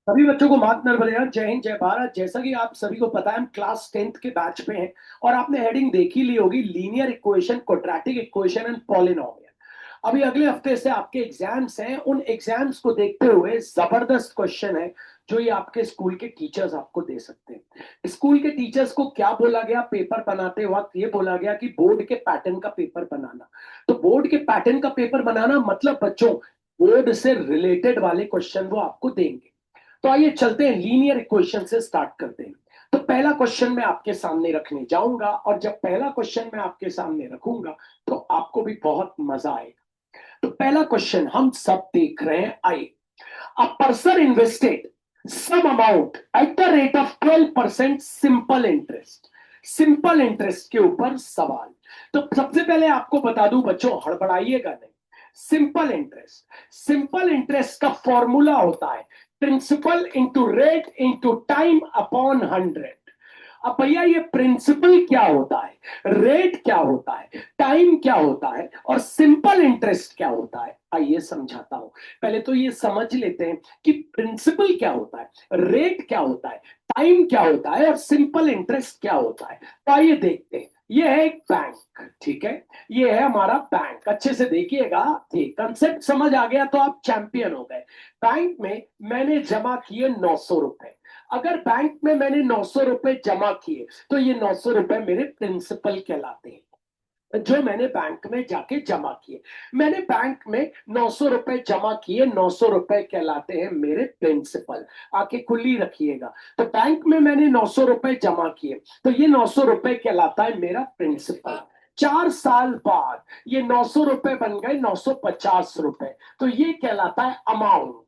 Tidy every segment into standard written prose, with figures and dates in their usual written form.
सभी बच्चों को मात नर्मदा, जय हिंद जय भारत। जैसा कि आप सभी को पता है, हम क्लास 10th के बैच पे हैं और आपने हेडिंग देख ही ली होगी, linear equation, quadratic equation and polynomial. अभी अगले हफ्ते से आपके एग्जाम्स हैं। उन एग्जाम्स को देखते हुए जबरदस्त क्वेश्चन है जो ये आपके स्कूल के टीचर्स आपको दे सकते हैं। स्कूल के टीचर्स को क्या बोला गया पेपर बनाते वक्त? ये बोला गया कि बोर्ड के पैटर्न का पेपर बनाना। तो बोर्ड के पैटर्न का पेपर बनाना मतलब बच्चों, बोर्ड से रिलेटेड वाले क्वेश्चन वो आपको देंगे। तो आइए चलते हैं, लीनियर इक्वेशन से स्टार्ट करते हैं। तो पहला क्वेश्चन मैं आपके सामने रखने जाऊंगा और जब पहला क्वेश्चन मैं आपके सामने रखूंगा तो आपको भी बहुत मजा आएगा। तो पहला क्वेश्चन हम सब देख रहे हैं, आइए। A person invested some amount at the rate of 12% simple interest. Simple interest के ऊपर सवाल। तो सबसे पहले आपको बता दूं बच्चों, हड़बड़ाइएगा नहीं। सिंपल इंटरेस्ट का फॉर्मूला होता है principal into rate into time upon 100। अब भैया ये प्रिंसिपल क्या होता है, रेट क्या होता है, टाइम क्या होता है और सिंपल इंटरेस्ट क्या होता है, आइए समझाता हूं। पहले तो ये समझ लेते हैं कि प्रिंसिपल क्या होता है, रेट क्या होता है, टाइम क्या होता है और सिंपल इंटरेस्ट क्या होता है। तो आइए देखते हैं। ये है एक बैंक, ठीक है। ये है हमारा बैंक, अच्छे से देखिएगा। ठीक, कंसेप्ट समझ आ गया तो आप चैंपियन हो गए। बैंक में मैंने जमा किए 900 रुपए। अगर बैंक में मैंने 900 रुपए जमा किए तो ये 900 रुपए मेरे प्रिंसिपल कहलाते हैं, जो मैंने बैंक में जाके जमा किए। मैंने बैंक में 900 रुपए जमा किए, 900 रुपए कहलाते हैं मेरे प्रिंसिपल। आंखें खुली रखिएगा। तो बैंक में मैंने 900 रुपए जमा किए तो ये 900 रुपए कहलाता है मेरा प्रिंसिपल। 4 साल बाद ये 900 रुपए बन गए 950 रुपए। तो ये कहलाता है अमाउंट,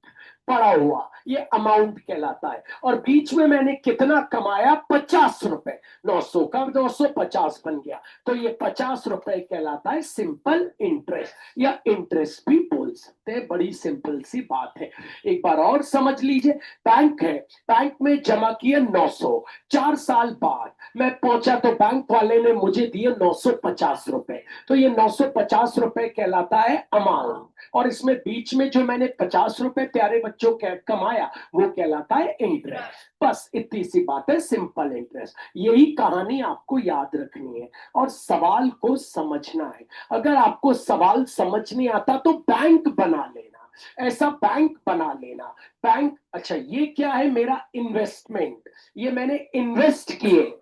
पड़ा हुआ, ये अमाउंट कहलाता है। और बीच में मैंने कितना कमाया? 50 रुपए। 900 का 950 बन गया तो ये 50 रुपए कहलाता है सिंपल इंटरेस्ट, या इंटरेस्ट भी बोल सकते हैं। बड़ी सिंपल सी बात है। एक बार और समझ लीजिए। बैंक है, बैंक में जमा किए 900। 4 साल बाद मैं पहुंचा तो बैंक वाले ने मुझे दिए 950 रुपए। तो ये 950 रुपए कहलाता है अमाउंट। और इसमें बीच में जो मैंने 50 रुपए प्यारे बच्चों कमाया वो कहलाता है इंटरेस्ट। बस इतनी सी बात है, सिंपल इंटरेस्ट। यही कहानी आपको याद रखनी है और सवाल को समझना है। अगर आपको सवाल समझ नहीं आता तो बैंक बना लेना, ऐसा बैंक बना लेना। बैंक, अच्छा ये क्या है? मेरा इन्वेस्टमेंट, ये मैंने इन्वेस्ट किए,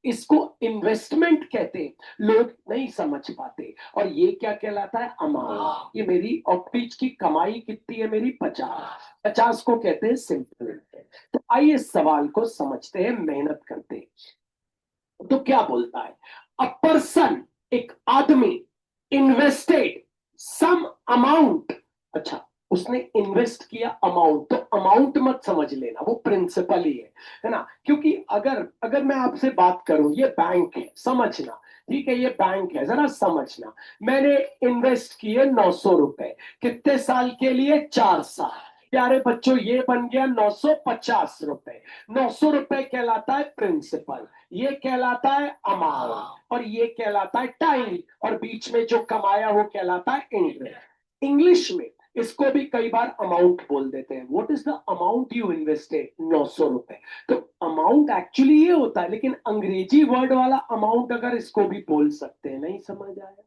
इसको इन्वेस्टमेंट कहते हैं। लोग नहीं समझ पाते। और ये क्या कहलाता है? अमाउंट। ये मेरी ऑफिस की कमाई कितनी है? मेरी 50। 50 को कहते हैं सिंपल इंटरेस्ट। तो आइए सवाल को समझते हैं, मेहनत करते हैं। तो क्या बोलता है? अ पर्सन, एक आदमी, इन्वेस्टेड सम अमाउंट। अच्छा, उसने इन्वेस्ट किया अमाउंट, तो अमाउंट मत समझ लेना, वो प्रिंसिपल ही है ना। क्योंकि अगर अगर मैं आपसे बात करूं, ये बैंक है, समझना। ठीक है, ये बैंक है, जरा समझना। मैंने इन्वेस्ट किए 900 रुपए, कितने साल के लिए? 4 साल। प्यारे बच्चों ये बन गया 950 रुपए। 900 रुपए कहलाता है प्रिंसिपल, ये कहलाता है अमाउंट और ये कहलाता है टाइम, और बीच में जो कमाया वो कहलाता है इंटरेस्ट। इंग्लिश में इसको भी कई बार अमाउंट बोल देते हैं। What is the amount you invested? 900 रुपए। तो अमाउंट एक्चुअली ये होता है, लेकिन अंग्रेजी वर्ड वाला अमाउंट अगर इसको भी बोल सकते हैं। नहीं समझ आया?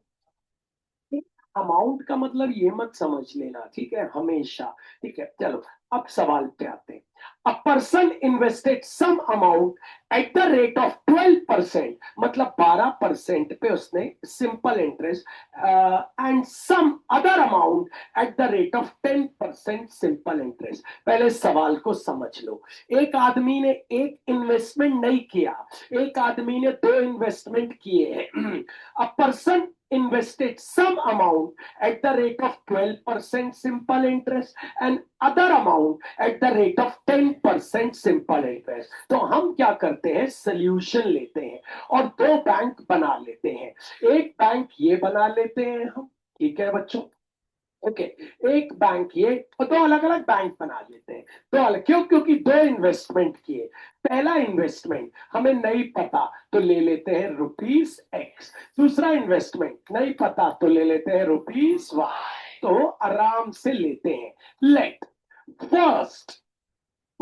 अमाउंट का मतलब ये मत समझ लेना, ठीक है, हमेशा। ठीक है, चलो अब सवाल पे आते हैं। A person invested some amount at the rate of 12%, मतलब 12% पे उसने simple interest, and some other amount at the rate of 10% simple interest. पहले सवाल को समझ लो। एक आदमी ने एक इन्वेस्टमेंट नहीं किया, एक आदमी ने दो इन्वेस्टमेंट किए हैं। A person invested some amount at the rate of 12% simple interest and other amount at the rate of 10% simple interest। तो हम क्या करते हैं? सोल्यूशन लेते हैं और दो बैंक बना लेते हैं। एक बैंक ये बना लेते हैं हम, ठीक है बच्चों। ओके, एक बैंक ये, और दो अलग अलग बैंक बना लेते हैं। दो अलग क्यों? क्योंकि दो इन्वेस्टमेंट किए। पहला इन्वेस्टमेंट हमें नहीं पता तो ले लेते हैं ₹X। दूसरा इन्वेस्टमेंट नहीं पता तो ले लेते हैं ₹Y। तो आराम से लेते हैं। Let first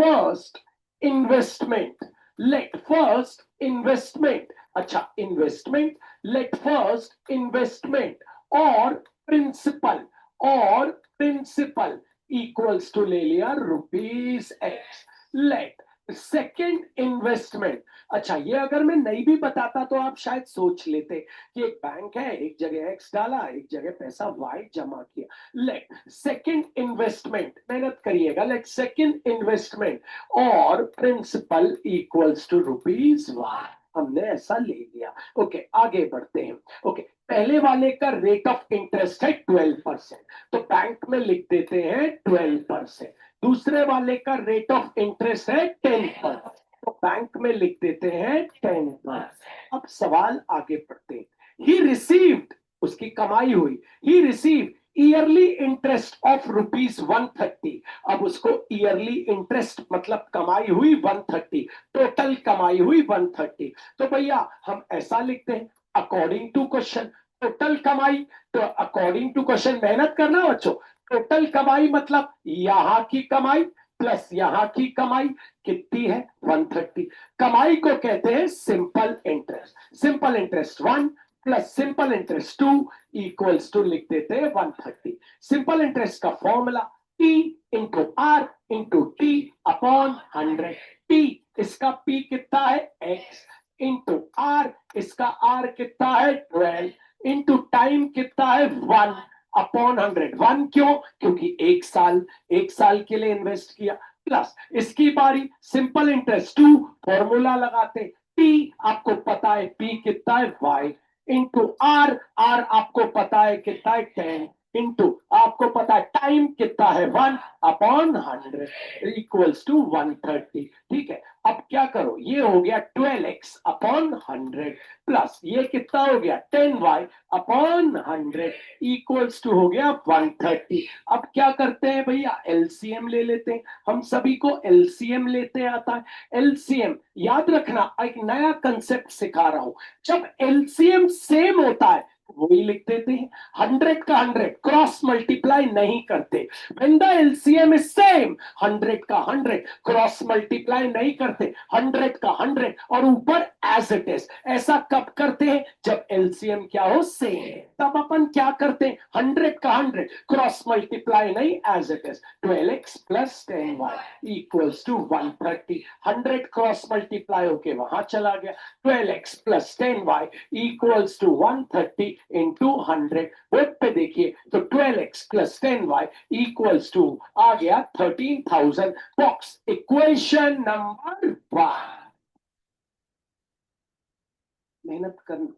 first investment, let first investment, अच्छा इन्वेस्टमेंट, लेट फर्स्ट इन्वेस्टमेंट और प्रिंसिपल, और प्रिंसिपल इक्वल्स टू ले लिया rupees X, let second investment. अच्छा ये अगर मैं नहीं भी बताता तो आप शायद सोच लेते कि एक बैंक है, एक जगह एक्स डाला, एक जगह पैसा वाई जमा किया। लेट सेकेंड इन्वेस्टमेंट, मेहनत करिएगा, लेट सेकेंड इन्वेस्टमेंट और principal equals to rupees Y, हमने ऐसा ले लिया। ओके आगे बढ़ते हैं। ओके पहले वाले का रेट ऑफ इंटरेस्ट है 12%, तो बैंक में लिख देते हैं 12%। दूसरे वाले का रेट ऑफ इंटरेस्ट है 10%, तो बैंक में लिख देते हैं 10%। अब सवाल आगे बढ़ते हैं। ही रिसीव्ड, उसकी कमाई हुई, he received yearly interest of ₹130। अब उसको ईयरली इंटरेस्ट मतलब कमाई हुई 130, टोटल कमाई हुई 130। तो भैया हम ऐसा लिखते हैं अकॉर्डिंग टू क्वेश्चन, टोटल कमाई, तो अकॉर्डिंग टू क्वेश्चन मेहनत करना बच्चों, टोटल कमाई मतलब यहां की कमाई प्लस यहां की कमाई कितनी है 130। कमाई को कहते हैं simple interest, simple interest 1 plus simple interest 2 equals to लिख देते हैं 130। सिंपल इंटरेस्ट का formula P into R into T upon 100। P इसका P कितना है x इंटू आर, इसका आर कितना है 12 इंटू टाइम कितना है 1 अपॉन 100। 1 क्यों? क्योंकि एक साल के लिए इन्वेस्ट किया, प्लस इसकी बारी सिंपल इंटरेस्ट 2, फॉर्मूला लगाते P आपको पता है P कितना है y इंटू आर, आर आपको पता है कितना है 10 इंटू आपको पता है टाइम कितना है 1 अपॉन 100 इक्वल्स टू 130। ठीक है अब क्या करो, ये हो गया 12x अपॉन 100 प्लस ये कितना हो गया 10y अपॉन 100 इक्वल्स टू हो गया 130। अब क्या करते हैं भैया एलसीएम ले लेते हैं, हम सभी को एलसीएम लेते आता है। एलसीएम याद रखना, एक नया कंसेप्ट सिखा रहा हूं, जब एलसीएम सेम होता है वही लिख देते हैं, 100 का 100 क्रॉस मल्टीप्लाई नहीं करते। When the LCM is same, 100 का 100 क्रॉस मल्टीप्लाई नहीं करते, 100 का 100 और ऊपर एज इट इज। ऐसा कब करते हैं? जब एलसीएम क्या हो सेम, तब अपन क्या करते हैं 100 का 100 क्रॉस मल्टीप्लाई नहीं, as it is. 12x plus 10y equals to 130। 100 cross multiply होके वहां चला गया, 12x plus 10y equals to 130 into 100। Board पे देखिए तो 12x plus 10y equals to आ गया 13,000। Box equation number 1। मेहनत करना,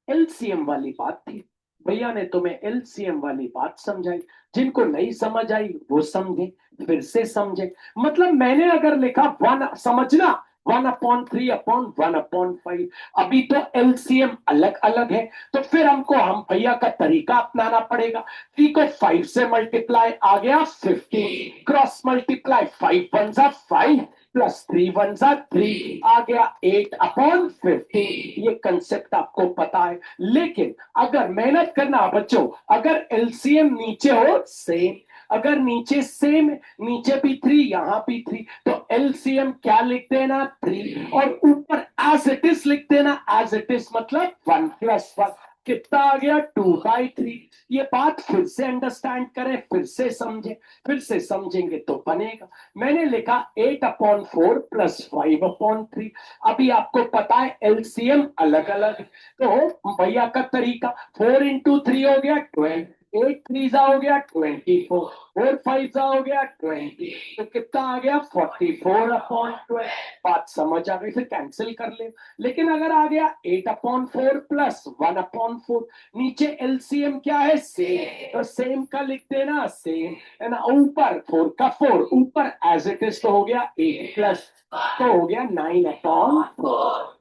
एलसीएम वाली बात थी, भैया ने तुम्हें एलसीएम वाली बात समझाई, जिनको नहीं समझ आई वो समझे, फिर से समझे। मतलब मैंने अगर लिखा 1 समझना 1/3 अपॉन 1/5, अभी तो एलसीएम अलग अलग है, तो फिर हम भैया का तरीका अपनाना पड़ेगा। 3 को 5 से मल्टीप्लाई आ गया 50, क्रॉस मल्टीप्लाई 5 1 जा 5 प्लस 3 1 जा 3 आ गया 8/50। ये कंसेप्ट आपको पता है, लेकिन अगर मेहनत करना बच्चों, अगर एलसीएम नीचे हो सेम, अगर नीचे सेम, नीचे भी 3 यहां भी 3, तो एलसीएम क्या लिख देना 3 और ऊपर एज इट इज लिख देना, एज इट इज मतलब 1 प्लस 1 कितना आ गया 2/3। ये बात फिर से अंडरस्टैंड करें, फिर से समझें, फिर से समझेंगे तो बनेगा। मैंने लिखा 8/4 प्लस 5/3। अभी आपको पता है एलसीएम अलग अलग, तो भैया का तरीका 4 इंटू 3 हो गया 12, 8 3 हो गया 24, 4 5 हो गया 20, तो कितना आ गया 44/12। बात समझ आ गई, फिर कैंसिल कर ले। लेकिन अगर आ गया 8/4 प्लस 1/4, नीचे एलसीएम क्या है सेम, तो सेम का लिख देना सेम है ना, ऊपर 4 का 4 ऊपर एज इट इज, तो हो गया 8 प्लस, तो हो गया 9/4।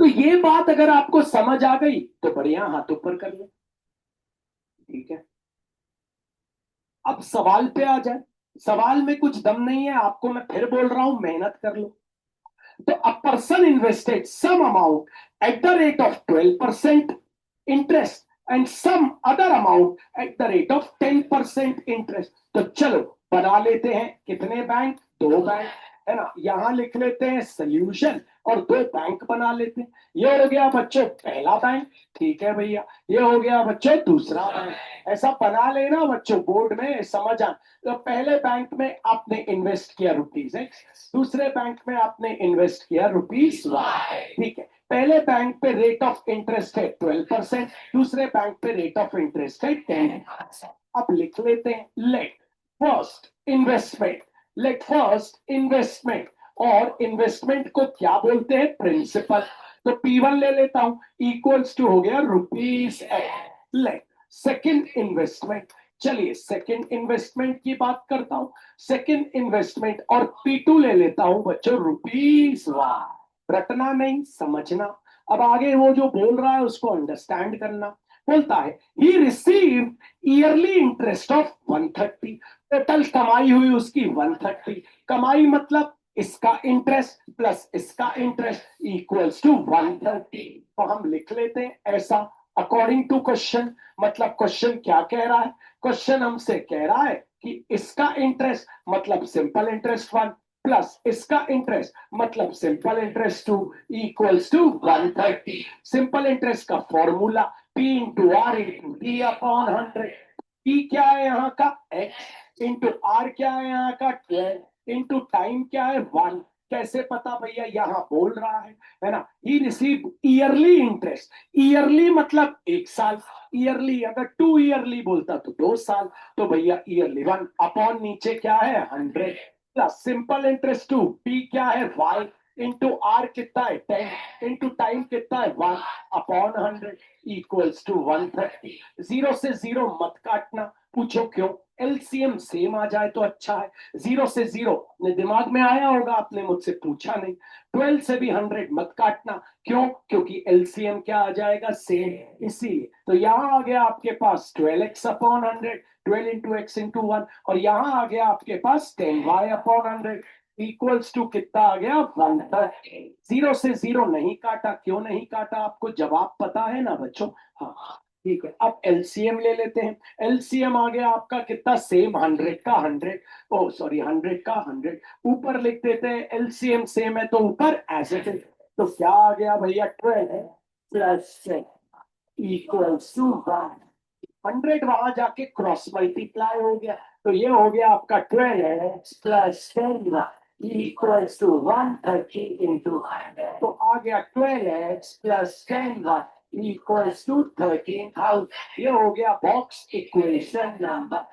तो ये बात अगर आपको समझ आ गई तो बढ़िया, हाथ ऊपर कर लो। ठीक है अब सवाल पे आ जाए, सवाल में कुछ दम नहीं है, आपको मैं फिर बोल रहा हूं मेहनत कर लो। तो a person invested some amount at the rate of 12% interest and some other amount at the rate of 10% interest. तो चलो बना लेते हैं कितने बैंक, दो बैंक है ना, यहां लिख लेते हैं सोल्यूशन और दो बैंक बना लेते हैं। ये हो गया बच्चों पहला बैंक, ठीक है भैया, ये हो गया बच्चों दूसरा बैंक। ऐसा बना लेना बच्चों, बोर्ड में समझ आ। तो पहले बैंक में आपने इन्वेस्ट किया ₹X, दूसरे बैंक में आपने इन्वेस्ट किया ₹Y, ठीक है। पहले बैंक पे रेट ऑफ इंटरेस्ट है 12%, दूसरे बैंक पे रेट ऑफ इंटरेस्ट है 10%। अब लिख लेते हैं let first investment, let first investment, और इन्वेस्टमेंट को क्या बोलते हैं, प्रिंसिपल। तो P1 ले लेता हूं, इक्वल्स टू हो गया ₹X। लेट सेकंड इन्वेस्टमेंट, चलिए सेकंड इन्वेस्टमेंट की बात करता हूं, सेकंड इन्वेस्टमेंट और P2 ले लेता हूं बच्चों ₹Y। रटना नहीं, समझना। अब आगे वो जो बोल रहा है उसको अंडरस्टैंड करना। बोलता है he receive yearly interest of 130, total कमाई हुई उसकी 130, कमाई मतलब इसका इंटरेस्ट प्लस इसका इंटरेस्ट इक्वल्स टू 130। तो हम लिख लेते हैं ऐसा अकॉर्डिंग टू क्वेश्चन। मतलब क्वेश्चन क्या कह रहा है, क्वेश्चन हमसे कह रहा है कि इसका इंटरेस्ट मतलब सिंपल इंटरेस्ट 1 प्लस इसका इंटरेस्ट मतलब simple interest 2 equals to 130। Simple interest का formula P into R into D upon 100। P क्या है यहाँ का x इंटू आर क्या है यहाँ का 12 इंटू टाइम क्या है 1। कैसे पता भैया, यहाँ बोल रहा है ना, ही रिसीव ईयरली इंटरेस्ट, ईयरली मतलब एक साल, ईयरली अगर 2 ईयरली बोलता तो 2 साल, तो भैया ईयरली 1 अपॉन नीचे क्या है 100 प्लस सिंपल इंटरेस्ट 2, P क्या है y इंटू आर कितना है 10 इंटू टाइम कितना है 1 अपॉन 100 इक्वल्स टू 130। जीरो से जीरो मत काटना, पूछो क्यों, एलसीएम सेम आ जाए तो अच्छा है। जीरो से जीरो अपने दिमाग में आया होगा, आपने मुझसे पूछा नहीं। 12 से भी 100 मत काटना, क्यों, क्योंकि एलसीएम क्या आ जाएगा सेम, इसीलिए। तो यहाँ आ गया आपके पास 12x upon 100, 12 into x into 1, और यहाँ आ गया आपके पास 10y अपॉन 100 इक्वल्स टू कितना आ गया 130। जीरो से जीरो नहीं काटा, क्यों नहीं काटा आपको जवाब पता है ना बच्चों, हाँ ठीक है। अब एलसीएम ले लेते हैं, एलसीएम आ गया आपका कितना सेम 100 का 100, ओ सॉरी 100 का 100, ऊपर लिख देते हैं एलसीएम सेम है तो ऊपर एज इट इज। तो क्या आ गया भैया 12 प्लस इक्वल्स टू 100, वहां जाके क्रॉस मल्टीप्लाई हो गया, तो ये हो गया आपका 12 प्लस 10 इक्वल्स टू 130 इंटू, तो आ गया 12x plus 10y equals to 13,000। ये हो गया बॉक्स इक्वेशन नंबर।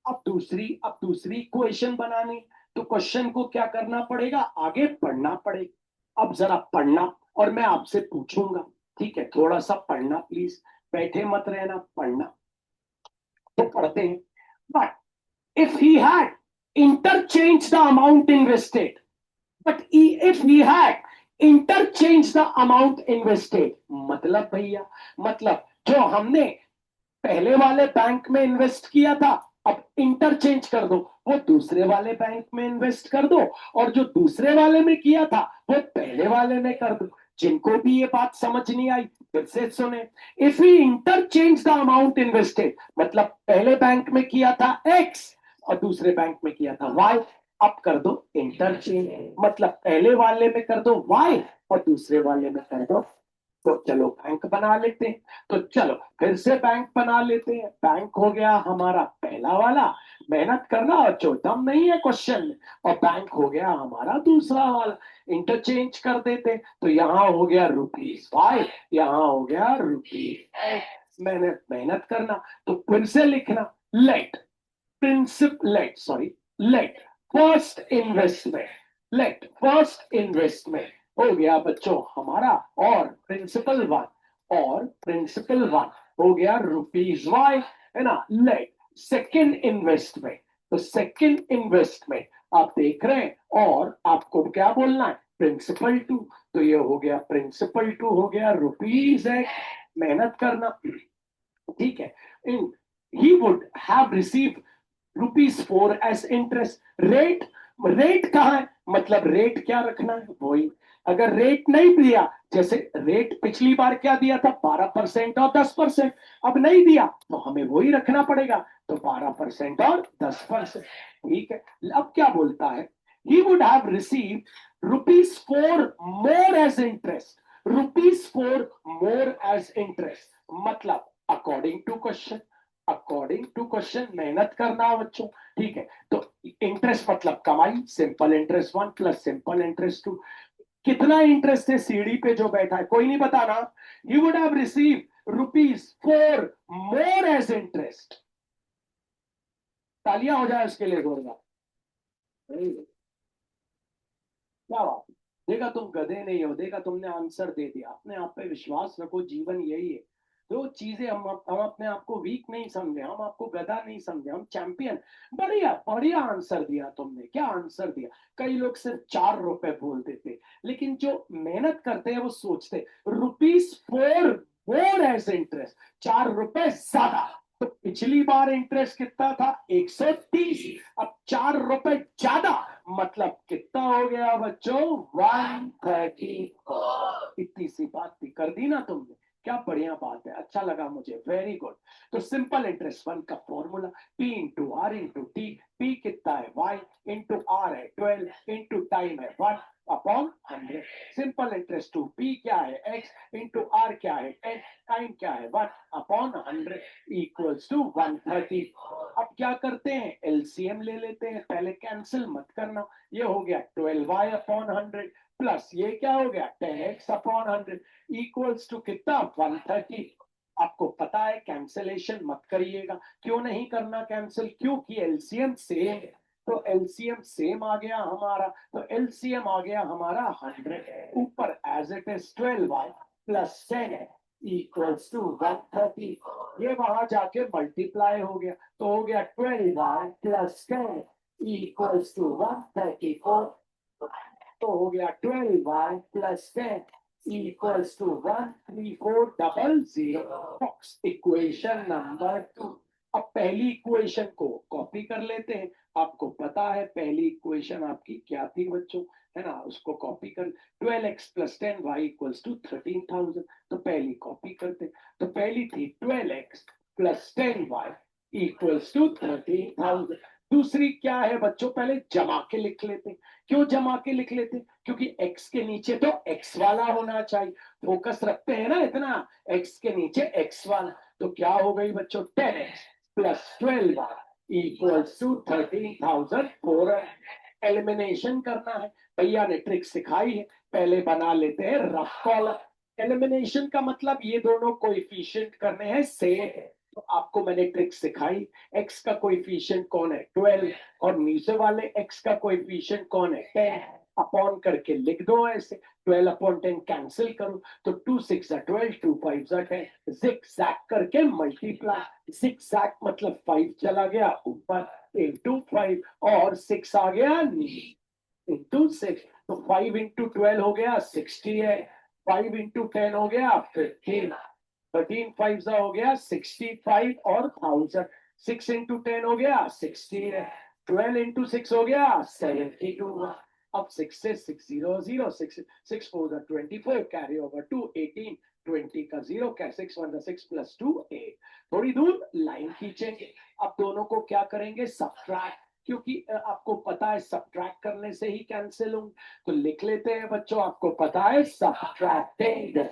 अब दूसरी इक्वेशन बनानी, तो क्वेश्चन को क्या करना पड़ेगा, आगे पढ़ना पड़ेगा। अब जरा पढ़ना और मैं आपसे पूछूंगा, ठीक है, थोड़ा सा पढ़ना प्लीज, बैठे मत रहना, पढ़ना। तो पढ़ते हैं, but if he had interchanged the amount invested, but if he had interchanged the amount invested, मतलब भैया, मतलब जो हमने पहले वाले बैंक में इन्वेस्ट किया था अब इंटरचेंज कर दो, वो दूसरे वाले बैंक में इन्वेस्ट कर दो, और जो दूसरे वाले में किया था वो पहले वाले में कर दो। जिनको भी ये बात समझ नहीं आई फिर से सुने। If he interchange the amount invested, मतलब पहले बैंक में किया था x और दूसरे बैंक में किया था y, अब कर दो इंटरचेंज, मतलब पहले वाले में कर दो y और दूसरे वाले में कर दो। तो चलो बैंक बना लेते हैं, तो चलो फिर से बैंक बना लेते हैं। बैंक हो गया हमारा पहला वाला, मेहनत करना बच्चों, दम नहीं है क्वेश्चन में, और बैंक हो गया हमारा दूसरा वाला, इंटरचेंज कर देते। तो यहाँ हो गया ₹5, यहाँ हो गया ₹X। मेहनत करना, तो फिर से लिखना let let first investment, let first investment हो गया बच्चों हमारा, और प्रिंसिपल वन हो गया ₹Y, है ना। लेट सेकंड इन्वेस्टमेंट, तो सेकंड इन्वेस्टमेंट आप देख रहे हैं, और आपको क्या बोलना है प्रिंसिपल 2, तो ये हो गया प्रिंसिपल 2 हो गया ₹X। मेहनत करना, ठीक है। इन he would have receive ₹4 as interest rate rate कहाँ है, मतलब रेट क्या रखना है वही। अगर रेट नहीं दिया, जैसे रेट पिछली बार क्या दिया था, 12% और 10%, अब नहीं दिया तो हमें वही रखना पड़ेगा, तो 12% और 10%। ठीक है, अब क्या बोलता है, he would have receive ₹4 more as interest, ₹4 more as interest, मतलब according to question, according to question मेहनत करना है बच्चों। ठीक है, तो इंटरेस्ट मतलब कमाई, simple interest 1 plus simple interest 2। कितना इंटरेस्ट है सीढ़ी पे जो बैठा है, कोई नहीं बताना। He would have receive ₹4 more as interest. तालियां हो जाए उसके लिए जोरदार। क्या बात, देखा तुम गधे नहीं हो, देखा तुमने आंसर दे दिया। अपने आप पे विश्वास रखो, जीवन यही है। जो चीजें हम अपने आप को वीक नहीं समझे, हम आपको गधा नहीं समझे, हम चैंपियन। बढ़िया बढ़िया आंसर दिया तुमने, क्या आंसर दिया। कई लोग सिर्फ ₹4 बोल देते, लेकिन जो मेहनत करते हैं वो सोचते ₹4 मोर एज इंटरेस्ट, ₹4 ज्यादा। तो पिछली बार इंटरेस्ट कितना था, 130, अब ₹4 ज्यादा, मतलब कितना हो गया बच्चों, 130। इतनी सी बात थी, कर दी ना तुमने, क्या बढ़िया बात है, अच्छा लगा मुझे, वेरी गुड। तो सिंपल इंटरेस्ट 1 का formula, P into R into T. P कितना है, Y इंटू आर है 12, इंटू टाइम है 1 अपॉन 100। सिंपल इंटरेस्ट 2, P क्या है, X इंटू आर क्या है 10, टाइम क्या है 1 अपॉन 100 इक्वल्स टू 130। अब क्या करते हैं, एलसीएम ले लेते हैं, पहले कैंसिल मत करना। ये हो गया 12y अपॉन 100, प्लस ये क्या हो गया 10x अपॉन 100 इक्वल्स टू कितना, 130। आपको पता है कैंसिलेशन मत करिएगा, क्यों नहीं करना कैंसिल, क्योंकि एलसीएम सेम है। तो एलसीएम सेम आ गया हमारा, तो एलसीएम आ गया हमारा 100, ऊपर as it is 12y plus 10 equals to 130। ये वहां जाके मल्टीप्लाई हो गया, तो हो गया 12y प्लस 10 इक्वल्स टू 134। तो हो गया 12y plus 10 equals to 13400। Box equation number 2। अब पहली इक्वेशन को कॉपी कर लेते हैं। आपको पता है पहली इक्वेशन आपकी क्या थी बच्चों, है ना, उसको कॉपी कर, 12x plus 10y equals to 13,000। तो पहली कॉपी करते, तो पहली थी 12x plus 10y equals to 13,000। दूसरी क्या है बच्चों, पहले जमा के लिख लेते। क्यों जमा के लिख लेते, क्योंकि x के नीचे तो x वाला होना चाहिए, फोकस रखते हैं ना इतना, x के नीचे x वाला। तो क्या हो गई बच्चों, 10x plus 12y equals to 13,400। Elimination करना है, भैया ने ट्रिक सिखाई है, पहले बना लेते हैं रफ कॉलम। एलिमिनेशन का मतलब ये दोनों कोएफिशिएंट करने हैं सेम। तो आपको मैंने ट्रिक सिखाई, x का कोएफिशिएंट कौन है 12, और नीचे वाले x का कोएफिशिएंट कौन है 10, अपॉन करके लिख दो ऐसे, 12 अपॉन 10 कैंसिल करो, तो 2 6 12, 2 5 10, जिग जैग करके मल्टीप्लाई, जिग जैग मतलब 5 चला गया ऊपर इंटू 5, और 6 आ गया नीचे इंटू 6। तो 5 इंटू 12 हो गया 60 है, 5 इंटू 10 हो गया 15, 13 5 हो गया 65 और 1000, 6 इंटू 10 हो गया 60 है, 12 इंटू 6 हो गया 72। अब 6 से 6 0 0, 6 6 4 24, कैरी ओवर टू 18, 20 का 0, क्या 6 1 6 प्लस 2 8। थोड़ी दूर लाइन खींचेंगे, अब दोनों को क्या करेंगे, सब्ट्रैक्ट, क्योंकि आपको पता है सब्ट्रैक्ट करने से ही कैंसिल होंगे। तो लिख लेते हैं बच्चों, आपको पता है सब्ट्रैक्टिंग।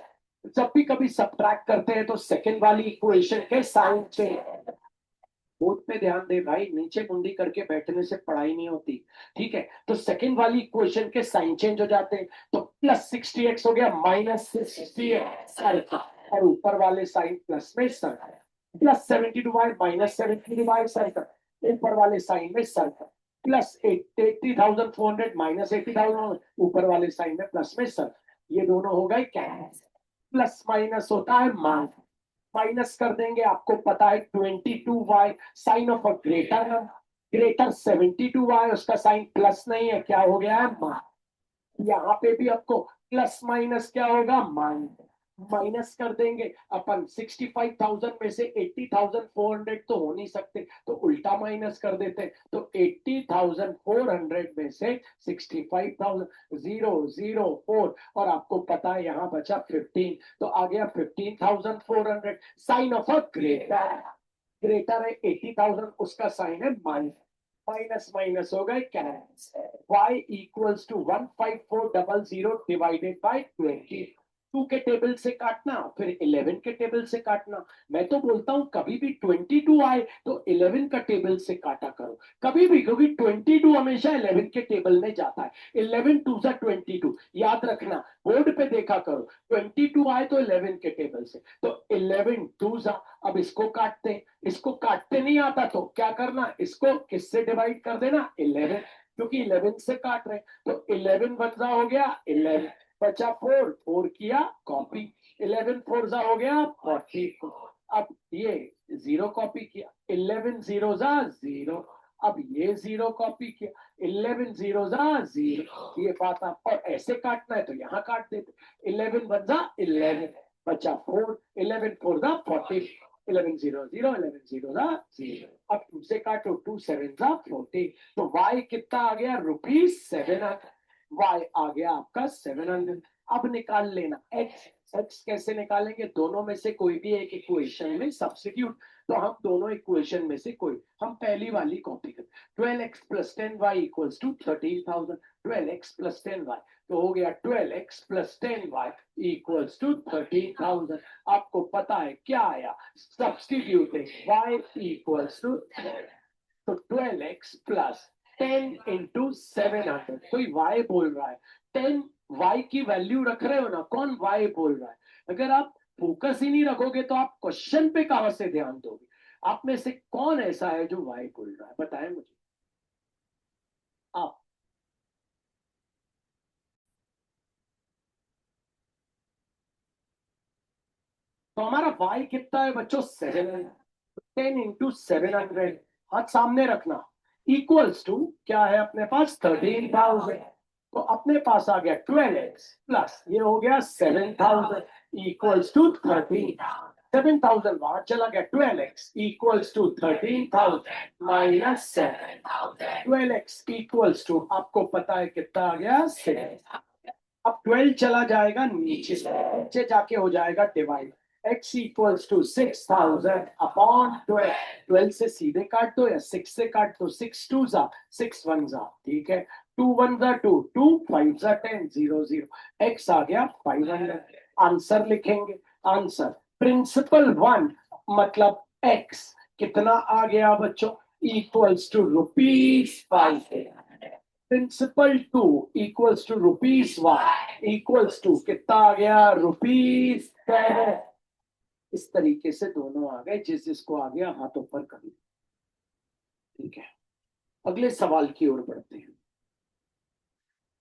जब भी कभी सब्ट्रैक्ट करते हैं तो सेकंड वाली इक्वेशन के साइन से, बोर्ड पे ध्यान दे भाई, नीचे मुंडी करके बैठने से पढ़ाई नहीं होती। ठीक है, तो सेकंड वाली इक्वेशन के साइन चेंज हो जाते हैं, तो प्लस 60x हो गया माइनस 60x, और ऊपर वाले साइन प्लस में sir, plus 72y minus 72y sir, ऊपर वाले साइन में सर, प्लस 80,400 माइनस 80,000, ऊपर वाले साइन में प्लस में सर। ये दोनों हो गए कैंसिल, प्लस माइनस होता है माइनस, माइनस कर देंगे, आपको पता है 22y sign of a greater number, greater 72y, उसका साइन प्लस नहीं है, क्या हो गया है माइनस। यहाँ पे भी आपको प्लस माइनस क्या होगा माइनस, माइनस कर देंगे अपन। 65,000 में से 80,400 तो हो नहीं सकते, तो उल्टा माइनस कर देते। तो 80,400 में से 65,000, 004, और आपको पता है यहाँ बचा 15, तो आ गया 15,400। Sign of a greater, greater है 80,000, उसका साइन है माइनस। माइनस माइनस हो गए cancel. y equals to 15400 divided by 20। 2 के टेबल से काटना, फिर 11 के टेबल से काटना। मैं तो बोलता हूं कभी भी 22 आए तो 11 का टेबल से काटा करो, कभी भी, क्योंकि 22 हमेशा 11 के टेबल में जाता है। 11 टू सा 22, याद रखना, बोर्ड पे देखा करो। 22 आए तो 11 के टेबल से, तो 11 टू सा। अब इसको काटते हैं, इसको काटते नहीं आता तो क्या करना, इसको किससे डिवाइड कर देना, 11, क्योंकि 11 से काट रहे। तो 11 बंजा हो गया 11, बचा 4, 4 किया कॉपी, 11 फोर जा हो गया 44। अब ये 0 कॉपी किया, 11 जीरो जा 0। अब ये 0 कॉपी किया, 11 जीरो जा 0। ये बात आप, और ऐसे काटना है तो यहाँ काट देते। 11 बन जा 11, बचा 4, 11 फोर जा 40, 11 जीरो जीरो, 11 जीरो जा 0। अब 2 से काटो, 2 7 जा 40। तो y कितना आ गया, ₹700। y आ गया आपका 700। अब निकाल लेना x। x कैसे निकालेंगे, दोनों में से कोई भी एक इक्वेशन में सब्स्टिट्यूट। तो हम दोनों इक्वेशन में से कोई, हम पहली वाली कॉपी करते। 12x plus 10y equals to 13,000। 12x plus 10y, तो हो गया 12x plus 10y equals to 13,000। आपको पता है क्या आया, सब्स्टिट्यूटिंग y इक्वल्स टू, तो 12x प्लस 10 इंटू 700, कोई y बोल रहा है। 10 y की वैल्यू रख रहे हो ना, कौन y बोल रहा है। अगर आप फोकस ही नहीं रखोगे तो आप क्वेश्चन पे कहां से ध्यान दोगे। आप में से कौन ऐसा है जो y बोल रहा है, बताएं मुझे आप। तो हमारा y कितना है बच्चों, 700। 10 इंटू 700, हाथ सामने रखना, इक्वल्स टू क्या है अपने पास, 13,000। तो अपने पास आ गया 12x प्लस ये हो गया 7,000 इक्वल्स टू 13। 7,000 वहां चला गया, 12x equals to 13,000 minus 7,000। 12x equals to आपको पता है कितना आ गया, 6। अब 12 चला जाएगा नीचे, नीचे जाके हो जाएगा divide. x equals to 6,000 upon 12। 12 से सीधे काट दो या 6 से काट दो, 6 टू जा 6 वन जा, ठीक है। 2 वन जा 2, 2 5 जा 10, 0 0। x आ गया 500। आंसर लिखेंगे, आंसर प्रिंसिपल 1 मतलब x कितना आ गया बच्चों, equals to ₹5। Principal 2 equals to ₹1 equals to कितना आ गया, ₹7। इस तरीके से दोनों आ गए, जिस जिसको आ गया हाथ ऊपर कर लिया, ठीक है। अगले सवाल की ओर बढ़ते हैं,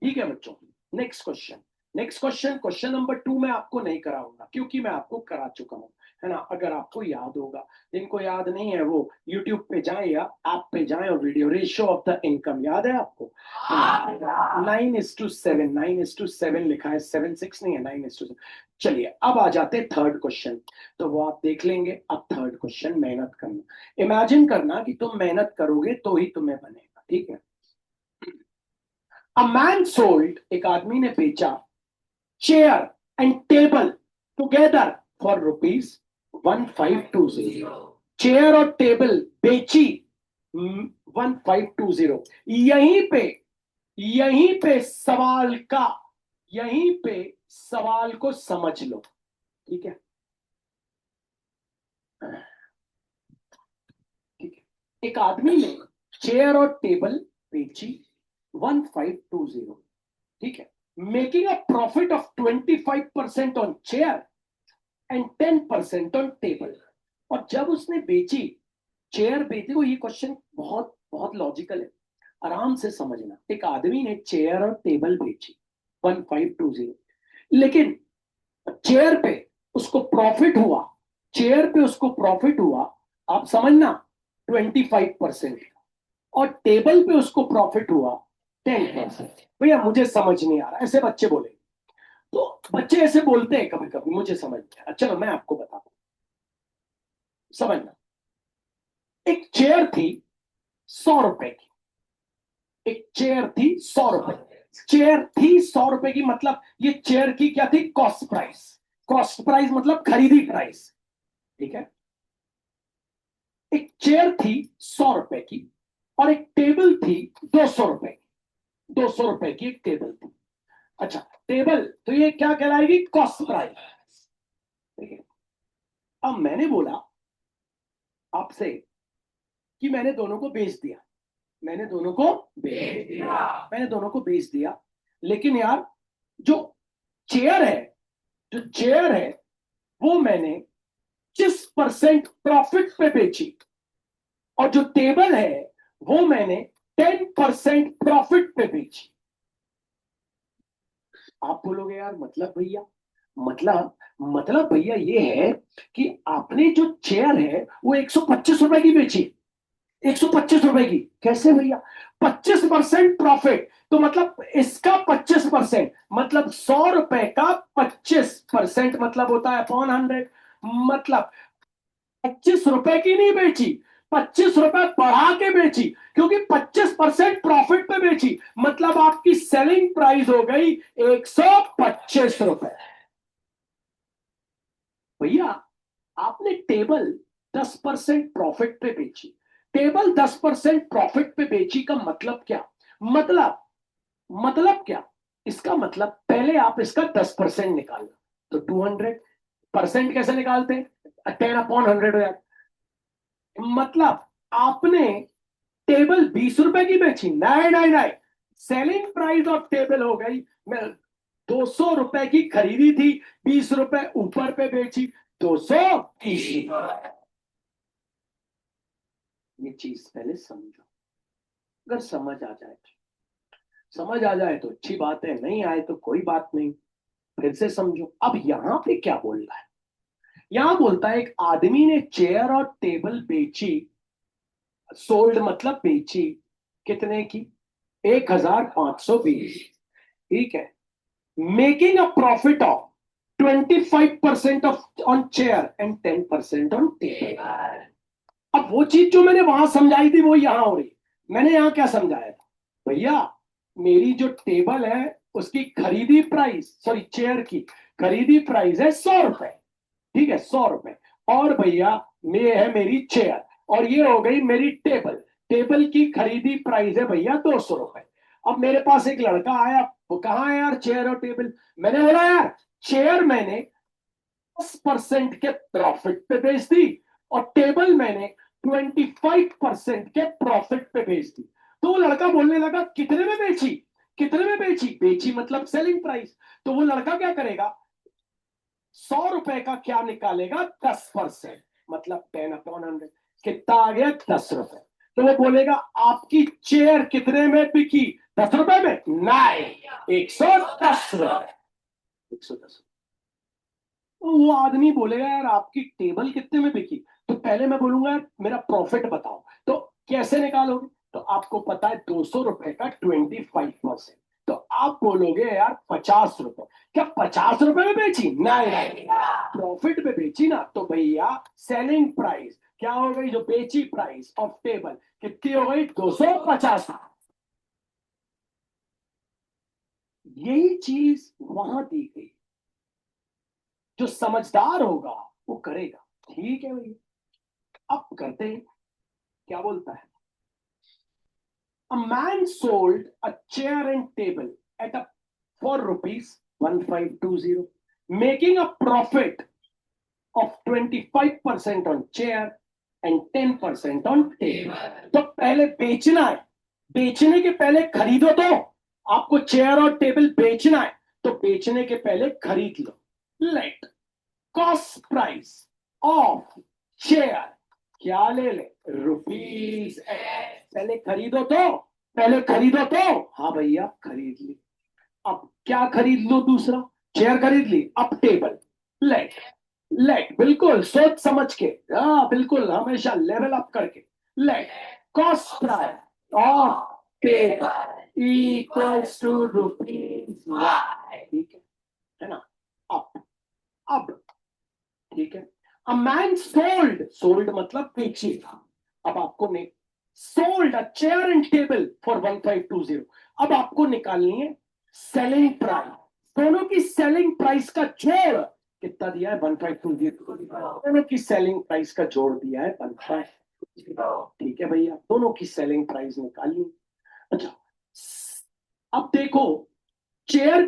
ठीक है बच्चों। Next question, next question, question number 2 मैं आपको नहीं कराऊंगा क्योंकि मैं आपको करा चुका हूं, है ना। अगर आपको याद होगा, जिनको याद नहीं है वो यूट्यूब पे जाएं या ऐप पे जाएं और video, ratio of the income याद है आपको, 9:7, 9:7 लिखा है, 7:6 नहीं है, 9:7। चलिए अब आ जाते हैं थर्ड क्वेश्चन, तो वो आप देख लेंगे। अब थर्ड क्वेश्चन, मेहनत करना, इमेजिन करना कि तुम मेहनत करोगे तो ही तुम्हें बनेगा, ठीक है। अ मैन सोल्ड, एक आदमी ने बेचा, chair and table together for ₹1520। Chair और टेबल बेची 1520। यहीं पे सवाल का, यहीं पे सवाल को समझ लो, ठीक है, ठीक है। एक आदमी ने चेयर और टेबल बेची 1520, ठीक है, making a profit of 25% on chair and 10% on table. और जब उसने बेची, चेयर बेची, को ये क्वेश्चन बहुत बहुत लॉजिकल है, आराम से समझना। एक आदमी ने चेयर और टेबल बेची 1520, लेकिन चेयर पे उसको प्रॉफिट हुआ, चेयर पे उसको प्रॉफिट हुआ, आप समझना, 25%, और टेबल पे उसको प्रॉफिट हुआ 10%। भैया मुझे समझ नहीं आ रहा, ऐसे बच्चे बोले। तो बच्चे ऐसे बोलते हैं कभी कभी, मुझे समझ में आया। चलो मैं आपको बताता हूं, समझना। एक चेयर थी 100 रुपए की, एक चेयर थी 100 रुपए, चेयर थी 100 रुपए की, मतलब ये चेयर की क्या थी, कॉस्ट प्राइस। कॉस्ट प्राइस मतलब खरीदी प्राइस, ठीक है। एक चेयर थी 100 रुपए की और एक टेबल थी 200 रुपए की, 200 रुपए की एक टेबल थी। अच्छा, टेबल तो ये क्या कहलाएगी, कॉस्ट प्राइस, ठीक है। अब मैंने बोला आपसे कि मैंने दोनों को बेच दिया, मैंने दोनों को बेच दिया, मैंने दोनों को बेच दिया, लेकिन यार जो चेयर है, जो चेयर है वो मैंने 25% प्रॉफिट पे बेची, और जो टेबल है वो मैंने 10% प्रॉफिट पे बेची। आप बोलोगे यार मतलब भैया, मतलब भैया ये है कि आपने जो चेयर है वो 125 रुपए की बेची, 125 रुपए की, कैसे भैया, 25% प्रॉफिट, तो मतलब इसका 25%, मतलब 100 रुपए का 25% मतलब होता है अपॉन 100, मतलब 25 रुपए की नहीं बेची, 25 रुपए बढ़ा के बेची, क्योंकि 25% प्रॉफिट पे बेची, मतलब आपकी सेलिंग प्राइस हो गई 125 रुपए। भैया आपने टेबल 10% प्रॉफिट पे बेची, टेबल 10% प्रॉफिट पे बेची का मतलब क्या, मतलब मतलब क्या, इसका मतलब पहले आप इसका 10% निकालना, तो 200%, कैसे निकालते हैं, 10/100 हो जाता, मतलब आपने टेबल 20 रुपए की बेची, नहीं नहीं नहीं, सेलिंग प्राइस ऑफ टेबल हो गई, मैं 200 रुपए की खरीदी थी, 20 रुपए ऊपर पे बेची, 230। ये चीज पहले समझो, अगर समझ आ जाए तो अच्छी बात है, नहीं आए तो कोई बात नहीं, फिर से समझो। अब यहां पे क्या बोल रहा है, यहां बोलता है एक आदमी ने चेयर और टेबल बेची, सोल्ड मतलब बेची, कितने की, 1520, ठीक है, making a profit of 25% of on chair and 10% on table. अब वो चीज जो मैंने वहां समझाई थी वो यहां हो रही, मैंने यहां क्या समझाया था, भैया मेरी जो टेबल है उसकी खरीदी प्राइस, सॉरी चेयर की खरीदी प्राइस है 100 रुपए, ठीक है 100 रुपए, और भैया ये है मेरी चेयर, और ये हो गई मेरी टेबल, टेबल की खरीदी प्राइस है भैया 200 रुपए। अब मेरे पास एक लड़का आया, वो कहा है यार चेयर और टेबल, मैंने बोला यार चेयर मैंने 10% के प्रॉफिट पे बेच दी और टेबल मैंने 25% के प्रॉफिट पे बेच दी। तो वो लड़का बोलने लगा कितने में बेची, कितने में बेची, बेची मतलब सेलिंग प्राइस, तो वो लड़का क्या करेगा, 100 रुपए का क्या निकालेगा, 10%, मतलब 10/100, कितना आ गया, 10 रुपए। तो वो बोलेगा आपकी चेयर कितने में बिकी, 10 रुपए में, नहीं 110 रुपए, 110। तो वो आदमी बोलेगा यार आपकी टेबल कितने में बिकी, तो पहले मैं बोलूंगा यार मेरा प्रॉफिट बताओ, तो कैसे निकालोगे, तो आपको पता है 200 रुपए का 25%, तो आप बोलोगे यार 50 रुपए, क्या 50 रुपए में बेची, नहीं नहीं, प्रॉफिट में बेची ना, तो भैया सेलिंग प्राइस क्या हो गई, जो बेची प्राइस ऑफ टेबल कितनी हो गई, 250। यही चीज वहां दी गई, जो समझदार होगा वो करेगा, ठीक है भैया। अब करते हैं, क्या बोलता है, a man sold a chair and table at a for rupees 1520, making a profit of 25% on chair and 10% on table। तो पहले बेचना है, बेचने के पहले खरीदो, तो आपको चेयर और टेबल बेचना है, तो बेचने के पहले खरीद लो, let cost price of share क्या ले ले, रुपीज, पहले खरीदो तो, पहले खरीदो तो, हाँ भैया खरीद ली। अब क्या खरीद लो, दूसरा चेयर खरीद ली, अब टेबल, लेट, लेट बिल्कुल सोच समझ के, हाँ बिल्कुल हमेशा लेवल अप करके, let cost price of table equals to rupees Y, ठीक है। है ना। अब ठीक है, अ मैन सोल्ड मतलब बेचेगा। अब आपको ने sold a chair and table for 1520। अब आपको निकालनी है सेलिंग प्राइस। दोनों की सेलिंग प्राइस का जोड़ कितना दिया है? 1520। दोनों की सेलिंग प्राइस का जोड़ दिया है 1520। ठीक है भैया, दोनों की सेलिंग प्राइस निकालिए। अच्छा, अब देखो चेयर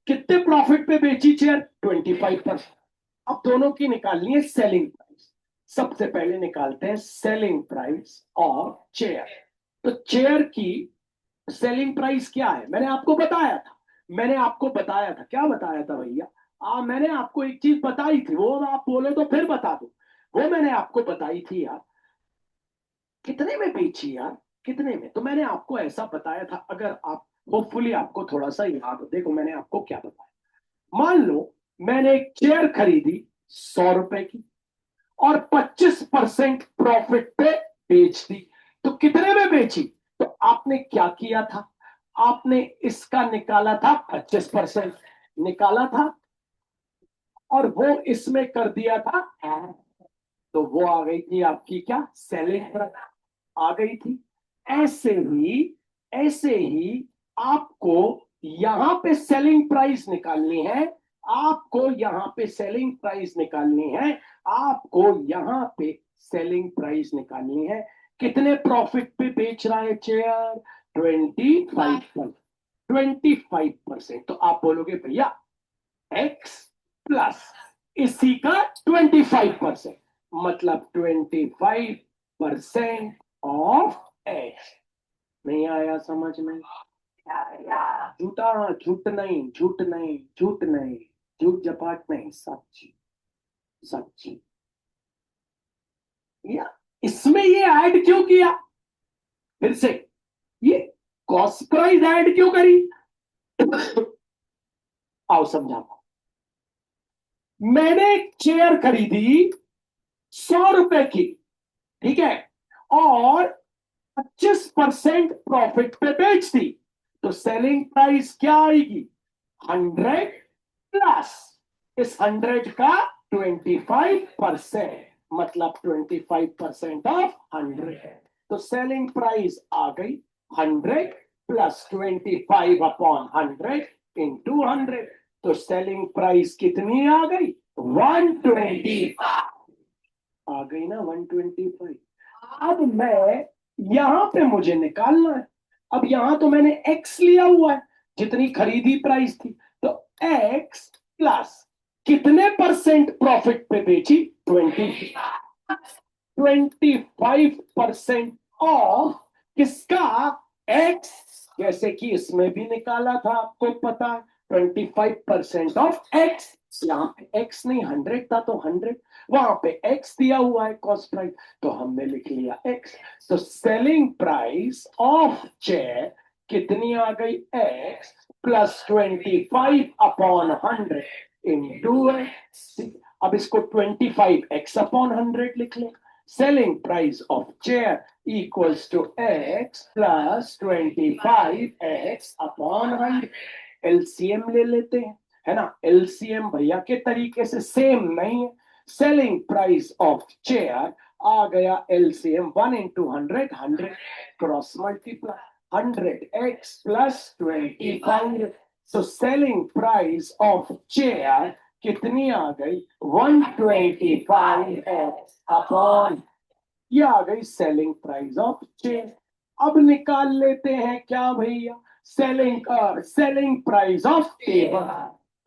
कितने प्रॉफिट पे बेची चेयर? 25%। अब दोनों की निकालनी है सेलिंग प्राइस। सबसे पहले निकालते हैं सेलिंग प्राइस ऑफ चेयर। तो चेयर की सेलिंग प्राइस क्या है? मैंने आपको बताया था, क्या बताया था भैया? मैंने आपको एक चीज बताई थी, वो आप बोले तो फिर बता दो। वो मैंने आपको बताई थी यार, कितने में बेची यार, कितने में? तो मैंने आपको ऐसा बताया था, अगर आप होपफुली आपको थोड़ा सा याद हो। देखो मैंने आपको क्या बताया। मान लो मैंने एक चेयर खरीदी 100 रुपए की और 25% प्रॉफिट पे बेच दी। तो कितने में बेची? तो आपने क्या किया था? आपने इसका निकाला था 25% निकाला था, और वो इसमें कर दिया था ऐड। तो वो आ गई थी आपकी क्या? सेलिंग आ गई थी। ऐसे ही ऐसे ही आपको यहां पे सेलिंग प्राइस निकालनी है। आपको यहां पे सेलिंग प्राइस निकालनी है। आपको यहां पे सेलिंग प्राइस निकालनी है। कितने प्रॉफिट पे बेच रहा है चेयर? 25%। तो आप बोलोगे भैया एक्स प्लस इसी का 25%, मतलब 25% ऑफ एक्स। नहीं आया समझ में? झूठा, झूठ नहीं, झूठ नहीं, झूठ नहीं, झूठ जपाट नहीं, सच्ची, सच्ची। या इसमें ये ऐड क्यों किया? फिर से ये कॉस्ट प्राइस ऐड क्यों करी? आओ समझाता। मैंने एक चेयर खरीदी 100 रुपए की, ठीक है, और 25% प्रॉफिट पे बेच दी। तो सेलिंग प्राइस क्या आएगी? 100 प्लस इस 100 का 25%, मतलब 25% ऑफ 100। तो सेलिंग प्राइस आ गई 100 प्लस 25/100 इंटू 100। तो सेलिंग प्राइस कितनी आ गई? 125 आ गई ना, 125। अब मैं यहां पे मुझे निकालना है। अब यहां तो मैंने एक्स लिया हुआ है, जितनी खरीदी प्राइस थी। तो एक्स प्लस कितने परसेंट प्रॉफिट पे बेची? 25% ऑफ किसका? एक्स। जैसे कि इसमें भी निकाला था, आपको पता है 25% ऑफ एक्स। यहाँ पे एक्स नहीं 100 था, तो 100, वहां पे एक्स दिया हुआ है कॉस्ट प्राइस, तो हमने लिख लिया एक्स। तो सेलिंग प्राइस ऑफ चेयर कितनी आ गई? X plus 25/100 into X. अब इसको 25x/100 लिख लें। Selling price of chair equals to x plus 25x/100। LCM ले लेते हैं, है ना। एलसीएम भैया के तरीके से सेम नहीं है। सेलिंग प्राइस ऑफ चेयर आ गया LCM 1 into 100, 100 cross multiply 100x plus 25। So selling price of chair कितनी आ गई? 125x/, ये आ गई सेलिंग प्राइस ऑफ चेयर। अब निकाल लेते हैं क्या भैया? Selling price of table.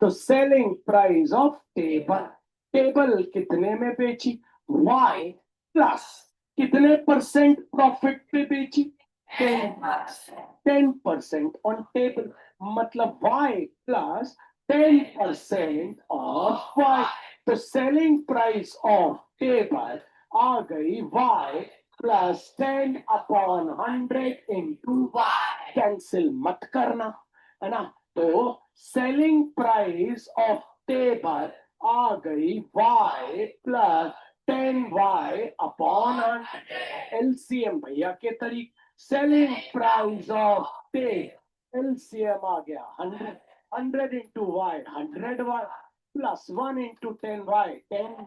तो selling price of table, table कितने में बेची? y प्लस कितने परसेंट प्रॉफिट पे बेची? 10% ऑन टेबल, मतलब y प्लस 10% ऑफ y। तो सेलिंग प्राइस ऑफ टेबल आ गई y plus 10/100 into y। Cancel मत करना, है ना। तो सेलिंग प्राइस ऑफ टेबल आ गई y प्लस 10y/100। एलसीएम भैया के तरीके, selling price of table, LCM आ गया 100 100 into y, 100y, plus 1 into 10y, 10.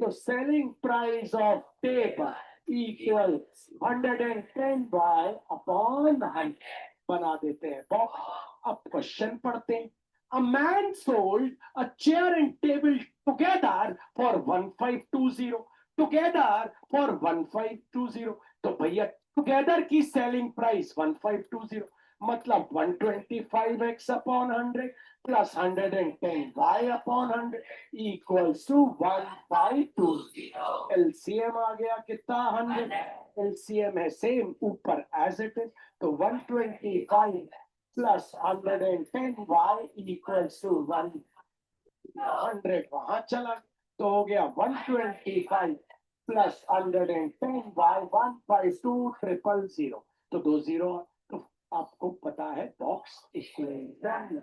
So selling price of table equals 110y upon 100. बना देते हैं बॉक्स. अब क्वेश्चन पढ़ते हैं. A man sold a chair and table together for 1520. Together for 1520. तो भैया टुगेदर की सेलिंग प्राइस 1520, मतलब 125x upon 100 plus 110y upon 100 equals to 1520. LCM आ गया कितना? 100. एलसीएम है सेम ऊपर एज इट इज. तो 125 प्लस 110y इक्वल्स टू 100. वहां चला तो हो गया 125 प्लस 110y 152000. तो 2 जीरो. तो आपको पता है बॉक्स इक्वेशन.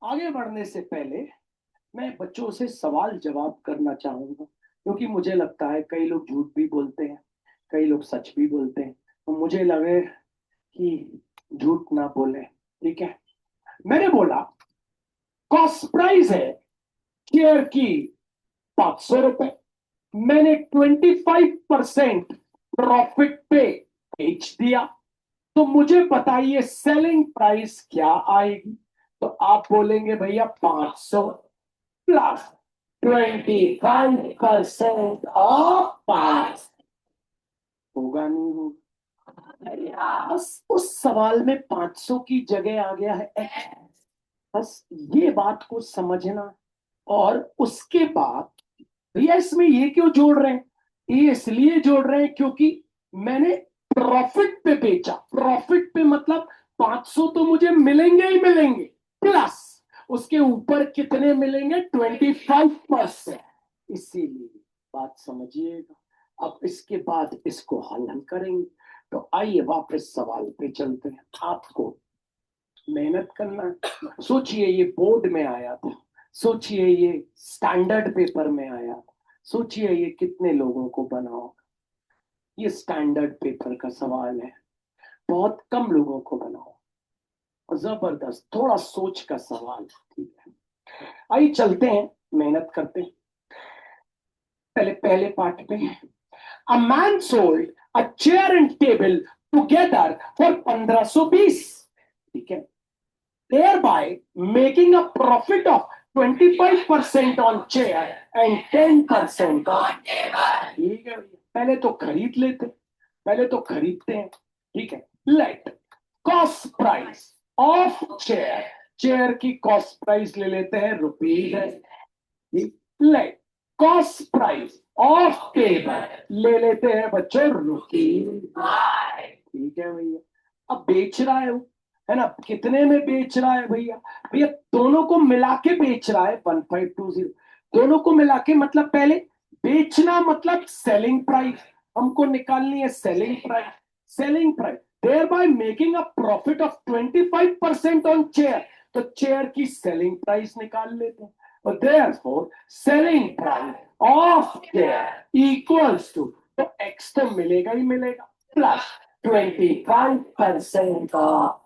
आगे बढ़ने से पहले मैं बच्चों से सवाल जवाब करना चाहूंगा, क्योंकि मुझे लगता है कई लोग झूठ भी बोलते हैं, कई लोग सच भी बोलते हैं. तो मुझे लगे कि झूठ ना बोले. ठीक है. मैंने बोला कॉस्ट प्राइस है शेयर की 500 रुपए. मैंने 25% प्रॉफिट पे बेच दिया. तो मुझे बताइए सेलिंग प्राइस क्या आएगी? तो आप बोलेंगे भैया 500 प्लस 25% ऑफ 5. होगा नहीं होगा? बस उस सवाल में 500 की जगह आ गया है X. बस ये बात को समझना. और उसके बाद भैया इसमें ये क्यों जोड़ रहे हैं? ये इसलिए जोड़ रहे हैं क्योंकि मैंने प्रॉफिट पे बेचा. प्रॉफिट पे मतलब 500 तो मुझे मिलेंगे ही मिलेंगे, प्लस उसके ऊपर कितने मिलेंगे? 25%. इसीलिए बात समझिएगा. अब इसके बाद इसको हल करेंगे. तो आइए वापस सवाल पे चलते हैं. आपको मेहनत करना है. सोचिए ये बोर्ड में आया था, सोचिए ये स्टैंडर्ड पेपर में आया था, सोचिए ये कितने लोगों को बनाओ. ये स्टैंडर्ड पेपर का सवाल है, बहुत कम लोगों को बनाओ. और जबरदस्त थोड़ा सोच का सवाल. ठीक है, आइए चलते हैं, मेहनत करते हैं. पहले पहले पार्ट पे a man sold a chair and table together for 1520. ठीक है. thereby making a profit of 25% on chair and 10% on table. ठीक है. पहले तो खरीद लेते, पहले तो खरीदते हैं. ठीक है. Late cost price of chair. Chair की कॉस्ट प्राइस ले लेते हैं रुपीज है. Late cost price of table ले लेते हैं बच्चों रुपीज. ठीक है भैया. अब बेच रहा है वो, है ना? कितने में बेच रहा है भैया? भैया दोनों को मिला के बेच रहा है 1520. दोनों को मिला के मतलब पहले बेचना मतलब सेलिंग प्राइस हमको निकालनी है. Selling price, selling price thereby making a profit of 25% on chair. तो चेयर की सेलिंग प्राइस निकाल लेते हैं. और therefore selling price of chair equals to, तो x तो मिलेगा ही मिलेगा, प्लस 25% ऑफ.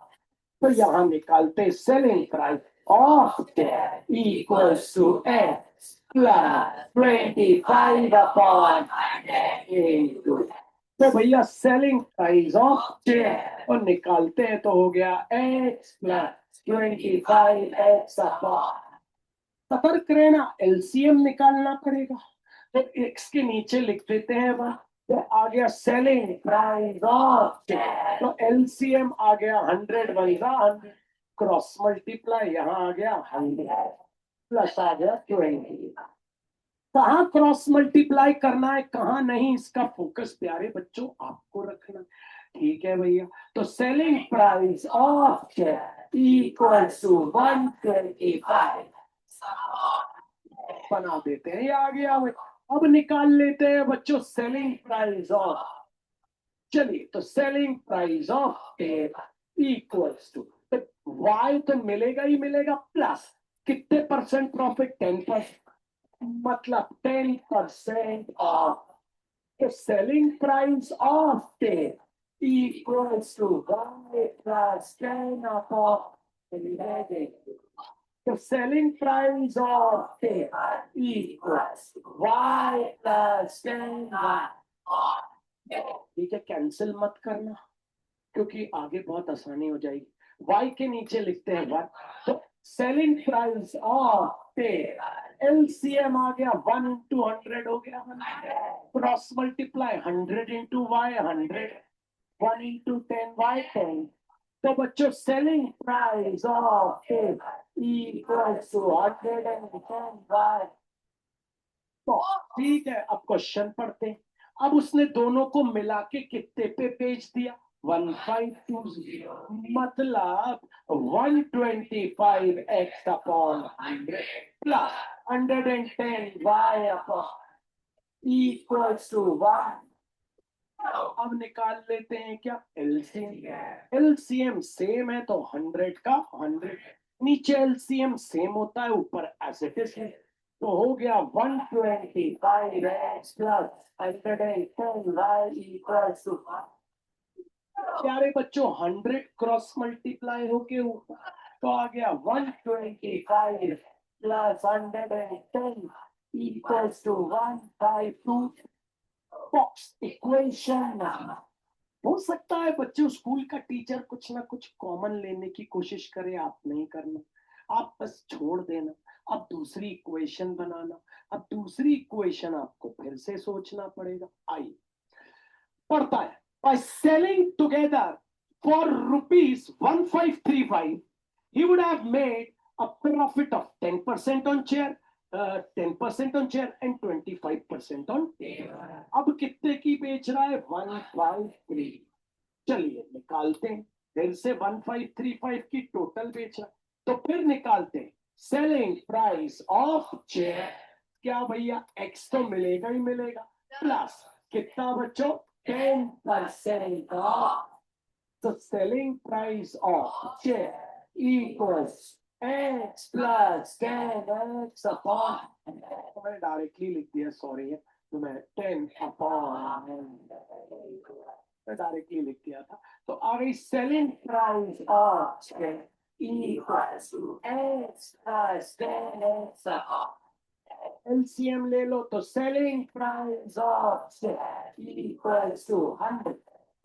तो यहां निकालते selling price of chair equals to X plus 25 upon 100. तो भैया सेलिंग प्राइस ऑफ चेयर और निकालते हैं तो हो गया एक्स प्लस 25x अपॉन. सतर्क रहना, एलसीएम निकालना पड़ेगा. तो एक्स के नीचे लिख देते हैं वहां. तो आ गया सेलिंग प्राइस ऑफ चेयर. तो एलसीएम आ गया 100 बनेगा 100. क्रॉस मल्टीप्लाई यहाँ आ गया 100 प्लस आ गया 20. कहाँ क्रॉस मल्टीप्लाई करना है कहाँ नहीं, इसका फोकस प्यारे बच्चों आपको रखना. ठीक है भैया. तो selling price of chair equals to 125 बना देते हैं. ये आ गया. अब निकाल लेते हैं बच्चों सेलिंग प्राइस ऑफ. चलिए तो selling price of table equals to Y तो मिलेगा ही मिलेगा, प्लस कितने परसेंट प्रॉफिट? 10%. मतलब 10% of. Selling price of table equals to y plus 10 upon 11. The selling price of paper equals y plus 10y. ठीक है, cancel मत करना क्योंकि आगे बहुत आसानी हो जाएगी। y के नीचे लिखते हैं 1, तो selling price of paper LCM आ गया 1 into 100 हो गया, cross multiply 100 into y 100, 1 into 10 y 10। तो बच्चों selling price of paper equals to 110y। तो ठीक है, अब क्वेश्चन पढ़ते हैं। अब उसने दोनों को मिला के कितने पे बेच दिया? 1520, मतलब 125x upon 100 plus 110y upon equals to 1। अब निकाल लेते हैं क्या एलसीएम। एलसीएम सेम है तो 100 का 100, नीचे एलसीएम सेम होता है, ऊपर एज इट इज है, तो हो गया 125x plus 110y equals to. प्यारे बच्चों 100 क्रॉस मल्टीप्लाई होके ऊपर तो आ गया 125 plus 110 equals to 152। Box equation. हो सकता है बच्चों स्कूल का टीचर कुछ ना कुछ कॉमन लेने की कोशिश करे, आप नहीं करना, आप बस छोड़ देना। अब दूसरी इक्वेशन बनाना, अब दूसरी इक्वेशन आपको फिर से सोचना पड़ेगा। आइए पढ़ता है। By selling together for rupees 1535, he would have made a profit of 10% on share, 10% on share and 25% on share. अब कितने की बेच रहा है? 153। चलिए निकालते हैं, फिर से 1535 की टोटल बेच रहा है, तो फिर निकालते हैं सेलिंग प्राइस ऑफ शेयर। क्या भैया, एक्स तो मिलेगा ही मिलेगा, प्लस कितना बच्चों? 10% off. The selling price of share equals x plus 10x upon, तो मैंने डायरेक्टली लिख दिया, सॉरी है, तो मैं 10 अपॉन मैं डायरेक्टली लिख दिया था। तो आ गई selling price of share equals to x plus 10x upon। LCM ले लो तो selling price of share equals to 100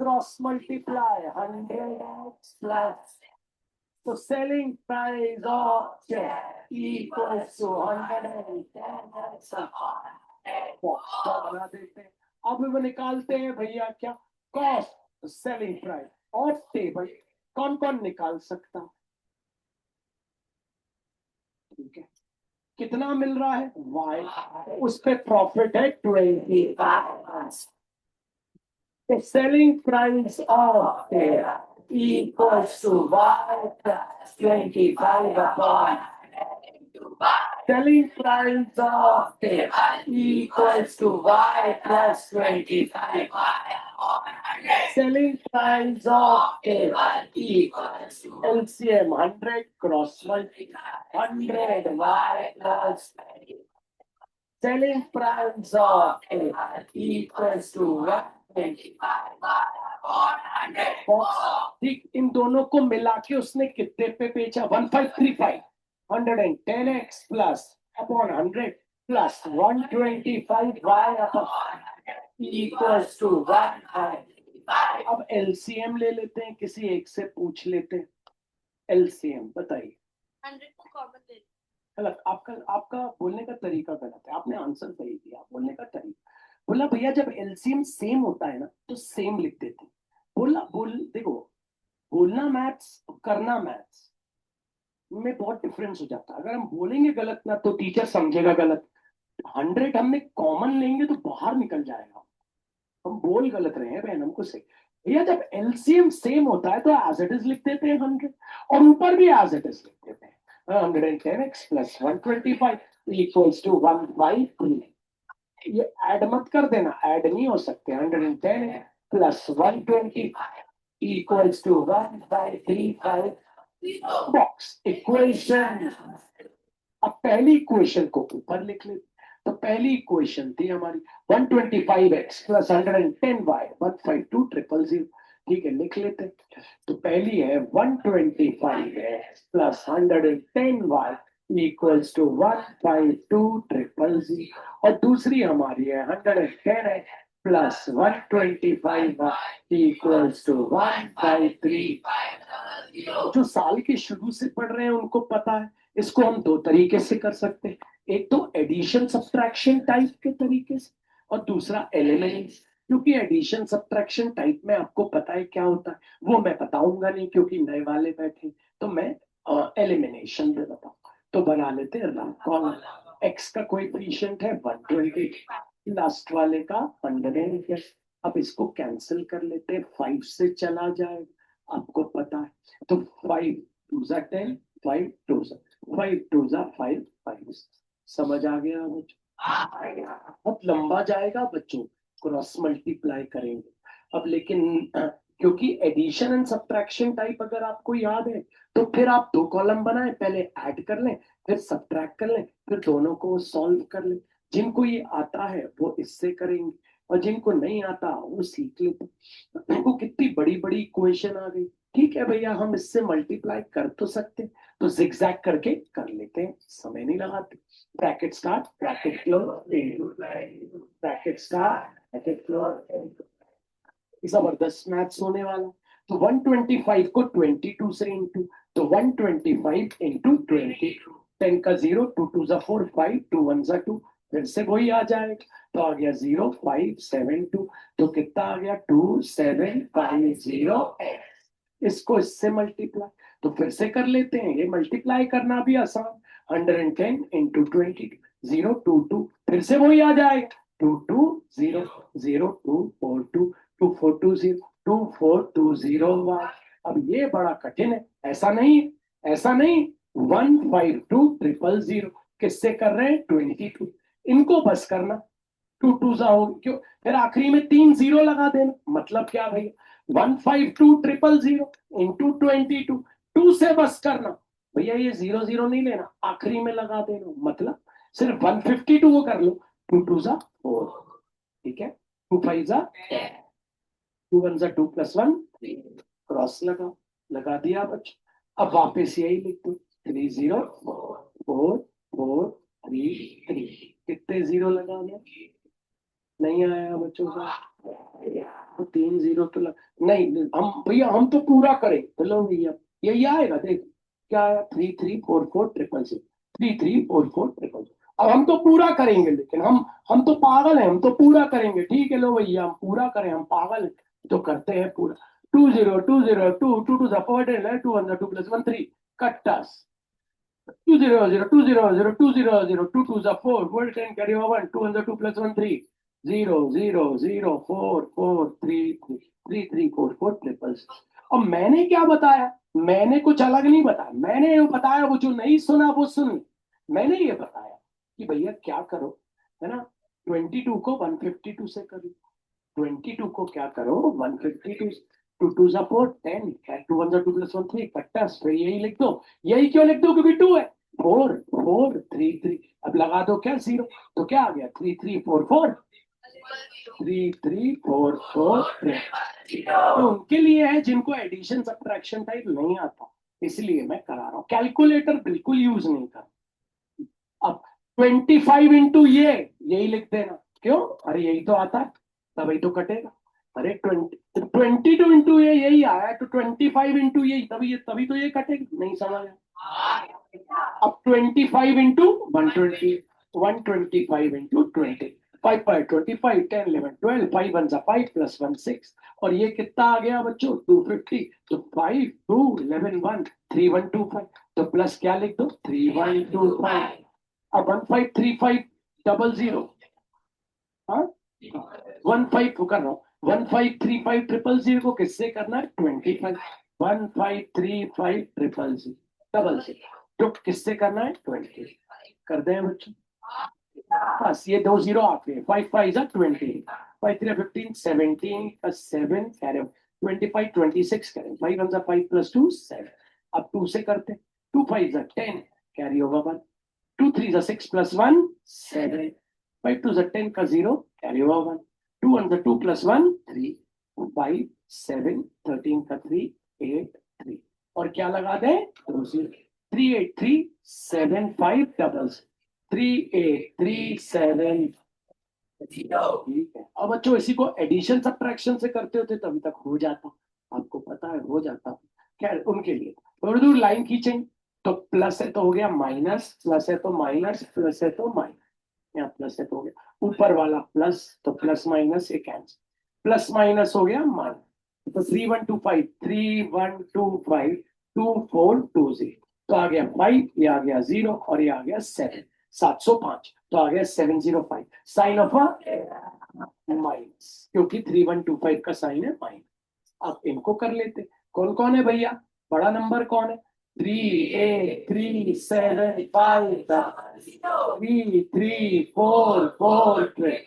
cross multiply 100x plus, तो selling price of share equals to 110x upon बना देते हैं। अब वो निकालते हैं भैया क्या? Cost selling price of table. कौन कौन निकाल सकता? ठीक है, कितना मिल रहा है? y, उस पे प्रॉफिट है 25। The selling price of paper equals to y plus 25 upon selling price of paper equals to y plus 25 selling price of paper equals to LCM 100 cross multiply 100 y plus 25 selling price of paper equals to 125 ठीक, इन दोनों को मिला के उसने कितने पे बेचा? 1535, 110x plus upon 100 plus 125y upon equals to 155। अब एलसीएम ले लेते हैं, किसी एक से पूछ लेते हैं। एलसीएम बताइए। 100 को कॉमन ले। गलत, आपका बोलने का तरीका गलत है, आपने आंसर सही दिया, बोलने का तरीका। बोला भैया जब एलसीएम सेम होता है ना तो सेम लिख देते हैं। देखो, बोलना मैथ्स, करना मैथ्स में बहुत डिफरेंस हो जाता है। अगर हम बोलेंगे गलत ना तो टीचर समझेगा गलत। 100 हमने कॉमन लेंगे तो बाहर निकल जाएगा, हम बोल गलत रहे हैं बहन, हमको सही। भैया जब एलसीएम सेम होता है तो एज इट इज लिख देते हैं 100, और ऊपर भी एज इट इज लिख देते हैं 110x प्लस 125 इक्वल्स टू 1/3। ये ऐड मत कर देना, ऐड नहीं हो सकते। 110 plus 125 equals to 1/35 box equation. अब पहली इक्वेशन को ऊपर लिख लेते। तो पहली इक्वेशन थी हमारी 125x प्लस 110y 152,000। ठीक है, लिख लेते हैं। तो पहली है 125 है प्लस 110y इक्वल्स टू 152,000, और दूसरी हमारी है 110 है प्लस 125y इक्वल्स टू 153। जो साल के शुरू से पढ़ रहे हैं उनको पता है, इसको हम दो तरीके से कर सकते हैं। एक तो एडिशन सब्ट्रैक्शन टाइप के तरीके से, और दूसरा एलिमिनेशन। क्योंकि एडिशन सब्ट्रैक्शन टाइप में आपको पता है क्या होता है, वो मैं बताऊंगा नहीं क्योंकि नए वाले बैठे, तो मैं एलिमिनेशन में बताऊंगा। तो बना लेते हैं कॉलम। एक्स का कोएफिशिएंट है 120, लास्ट वाले का 100। अब इसको कैंसिल कर लेते हैं, 5 से चला जाएगा, आपको पता है। तो 5 2 जा 10, 5 2 जा 5 2 जा 5 5। समझ आ गया बच्चों? बहुत लंबा जाएगा बच्चों, क्रॉस मल्टीप्लाई करेंगे अब। लेकिन क्योंकि एडिशन एंड सब्ट्रैक्शन टाइप अगर आपको याद है, तो फिर आप दो कॉलम बनाए, पहले ऐड कर लें फिर सब्ट्रैक्ट कर लें, फिर दोनों को सॉल्व कर लें। जिनको ये आता है वो इससे करेंगे, और जिनको नहीं आता वो सीख लेते। देखो कितनी बड़ी बड़ी इक्वेशन आ गई। ठीक है भैया, हम इससे मल्टीप्लाई कर तो सकते हैं, तो जिगजैग करके कर लेते हैं, समय नहीं लगाते। Bracket start, bracket close, bracket start, bracket close. जबरदस्त मैथ्स होने वाला। तो 125 को 22 से इंटू, तो 125 इंटू 22, 10 का 0, 2 2 जा 4, 5 2 1 जा 2, फिर से वही आ जाएगा। तो आ गया 0 5 7 2, तो कितना आ गया 2 7 5 0 x। इसको इससे मल्टीप्लाई, तो फिर से कर लेते हैं, ये मल्टीप्लाई करना भी आसान। 110 इंटू 20, 0 2 2, फिर से वही आ जाएगा 2 2 0 0 2 4 2 2 4 2 0 2 4 2 0 1। अब ये बड़ा कठिन है, ऐसा नहीं, ऐसा नहीं। 1 5 2 0 0 किससे कर रहे हैं 22, इनको बस करना। 2 2 सा हो क्यों, फिर आखिरी में 3 0 लगा देना। मतलब क्या भैया, 152 0 0 इंटू 22, 2 से बस करना भैया, ये 0 0 नहीं लेना, आखिरी में लगा देना। मतलब सिर्फ 152 को कर लो, 2 2 सा 4, ठीक है, 2 5 सा 2 1 सा 2 प्लस 1, क्रॉस लगा दिया बच्चों। अब वापस यही लिख दो, 3 0 4 4 3 3। कितने जीरो लगा दिया, नहीं आया बच्चों का, तो 3 0 तो नहीं, हम भैया हम तो पूरा करें, चलो भैया यही आएगा। देख क्या आया, 3 3 4 4 ट्रिपल 0, 3 3 4 4 ट्रिपल 0। अब हम तो पूरा करेंगे, लेकिन हम तो पागल हैं, हम तो पूरा करेंगे। ठीक है लो भैया, हम पूरा करें, हम पागल हैं तो करते हैं पूरा। 2 0 2 0 2 2 2 सपोर्ट है, 2 1 2 plus 1 3 कट्टास। 2 0 0 2 0 0 2 0 0 2 2 4 4 10 carry over 1 2 1 2 plus 1 3 0 0 0 4 4 3 3 3 4 4 triples. और मैंने क्या बताया, मैंने कुछ अलग नहीं बताया, मैंने ये बताया, वो जो नहीं सुना वो सुन ले। मैंने ये बताया कि भैया क्या करो, है ना, 22 को 152 से करो, 22 को क्या करो 152, 2 2 जा 4 10, 2 1 जा 2 प्लस 1 3 कट्टा, फिर यही लिख दो। यही क्यों लिख दो, क्योंकि 2 है। 4 4 3 3, अब लगा दो क्या 0, तो क्या आ गया 3 3 4 4 3 3 4 4 3। तो उनके लिए है जिनको एडिशन सब्ट्रैक्शन टाइप नहीं आता, इसलिए मैं करा रहा हूँ। कैलकुलेटर बिल्कुल यूज नहीं कर। अब 25 इंटू ये, यही लिख देना। क्यों, अरे यही तो आता है, तभी तो कटेगा। अरे 22 इंटू ये, यही आया, तो 25 इंटू यही, तभी तो ये कटेगा। नहीं समझ आया? अब 25 इंटू 120, 125 इंटू 20, 5 5 25 10 11 12, 5 1 5 प्लस 1 6, और ये कितना आ गया बच्चों 250। तो 5 2 11 1 3 1 2 5, तो प्लस क्या लिख दो 3 1 2 5। अब 153500, हाँ 15 कर रहा हूँ, 1535000 को किससे करना है 25, 1535000 तो किससे करना है 20। कर दें बच्चों, बस ये 2 0 आते हैं, 5 5 जा 20, 5 3 15 17 प्लस 7 कैरे 25 26 करें, 5 1 जा 5 प्लस 2 7। अब 2 से करते, 2 5 जा 10 कैरी ओवर 1, 2 3 जा 6 प्लस 1 7, 5 2 जा 10 का 0 कैरी ओवर 1, 2 1 जा 2 प्लस 1 3, 5 7 13 का 3 8 3 और क्या लगा दें 3 8 3 7 5 डबल 3 8 3 7 ठीक है। अब बच्चों इसी को एडिशन सब्ट्रैक्शन से करते होते तभी तक हो जाता, आपको पता है हो जाता। क्या उनके लिए थोड़ी दूर लाइन खींचेंगे तो प्लस है तो हो गया माइनस, प्लस है तो माइनस, प्लस है तो माइनस, यहाँ प्लस है तो हो गया ऊपर वाला प्लस तो प्लस माइनस ये कैंसिल, प्लस माइनस हो गया माइनस, तो 3 1 2 5 3 1 2 5 2 4 2 0 तो आ गया 5, ये आ गया 0 और ये आ गया 7 705 तो आ गया 705 साइन ऑफ माइनस, क्योंकि 3 1 2 5 का साइन है माइनस। अब इनको कर लेते, कौन कौन है भैया, बड़ा नंबर कौन है 3 8 3 7 5 3 3 4 4 3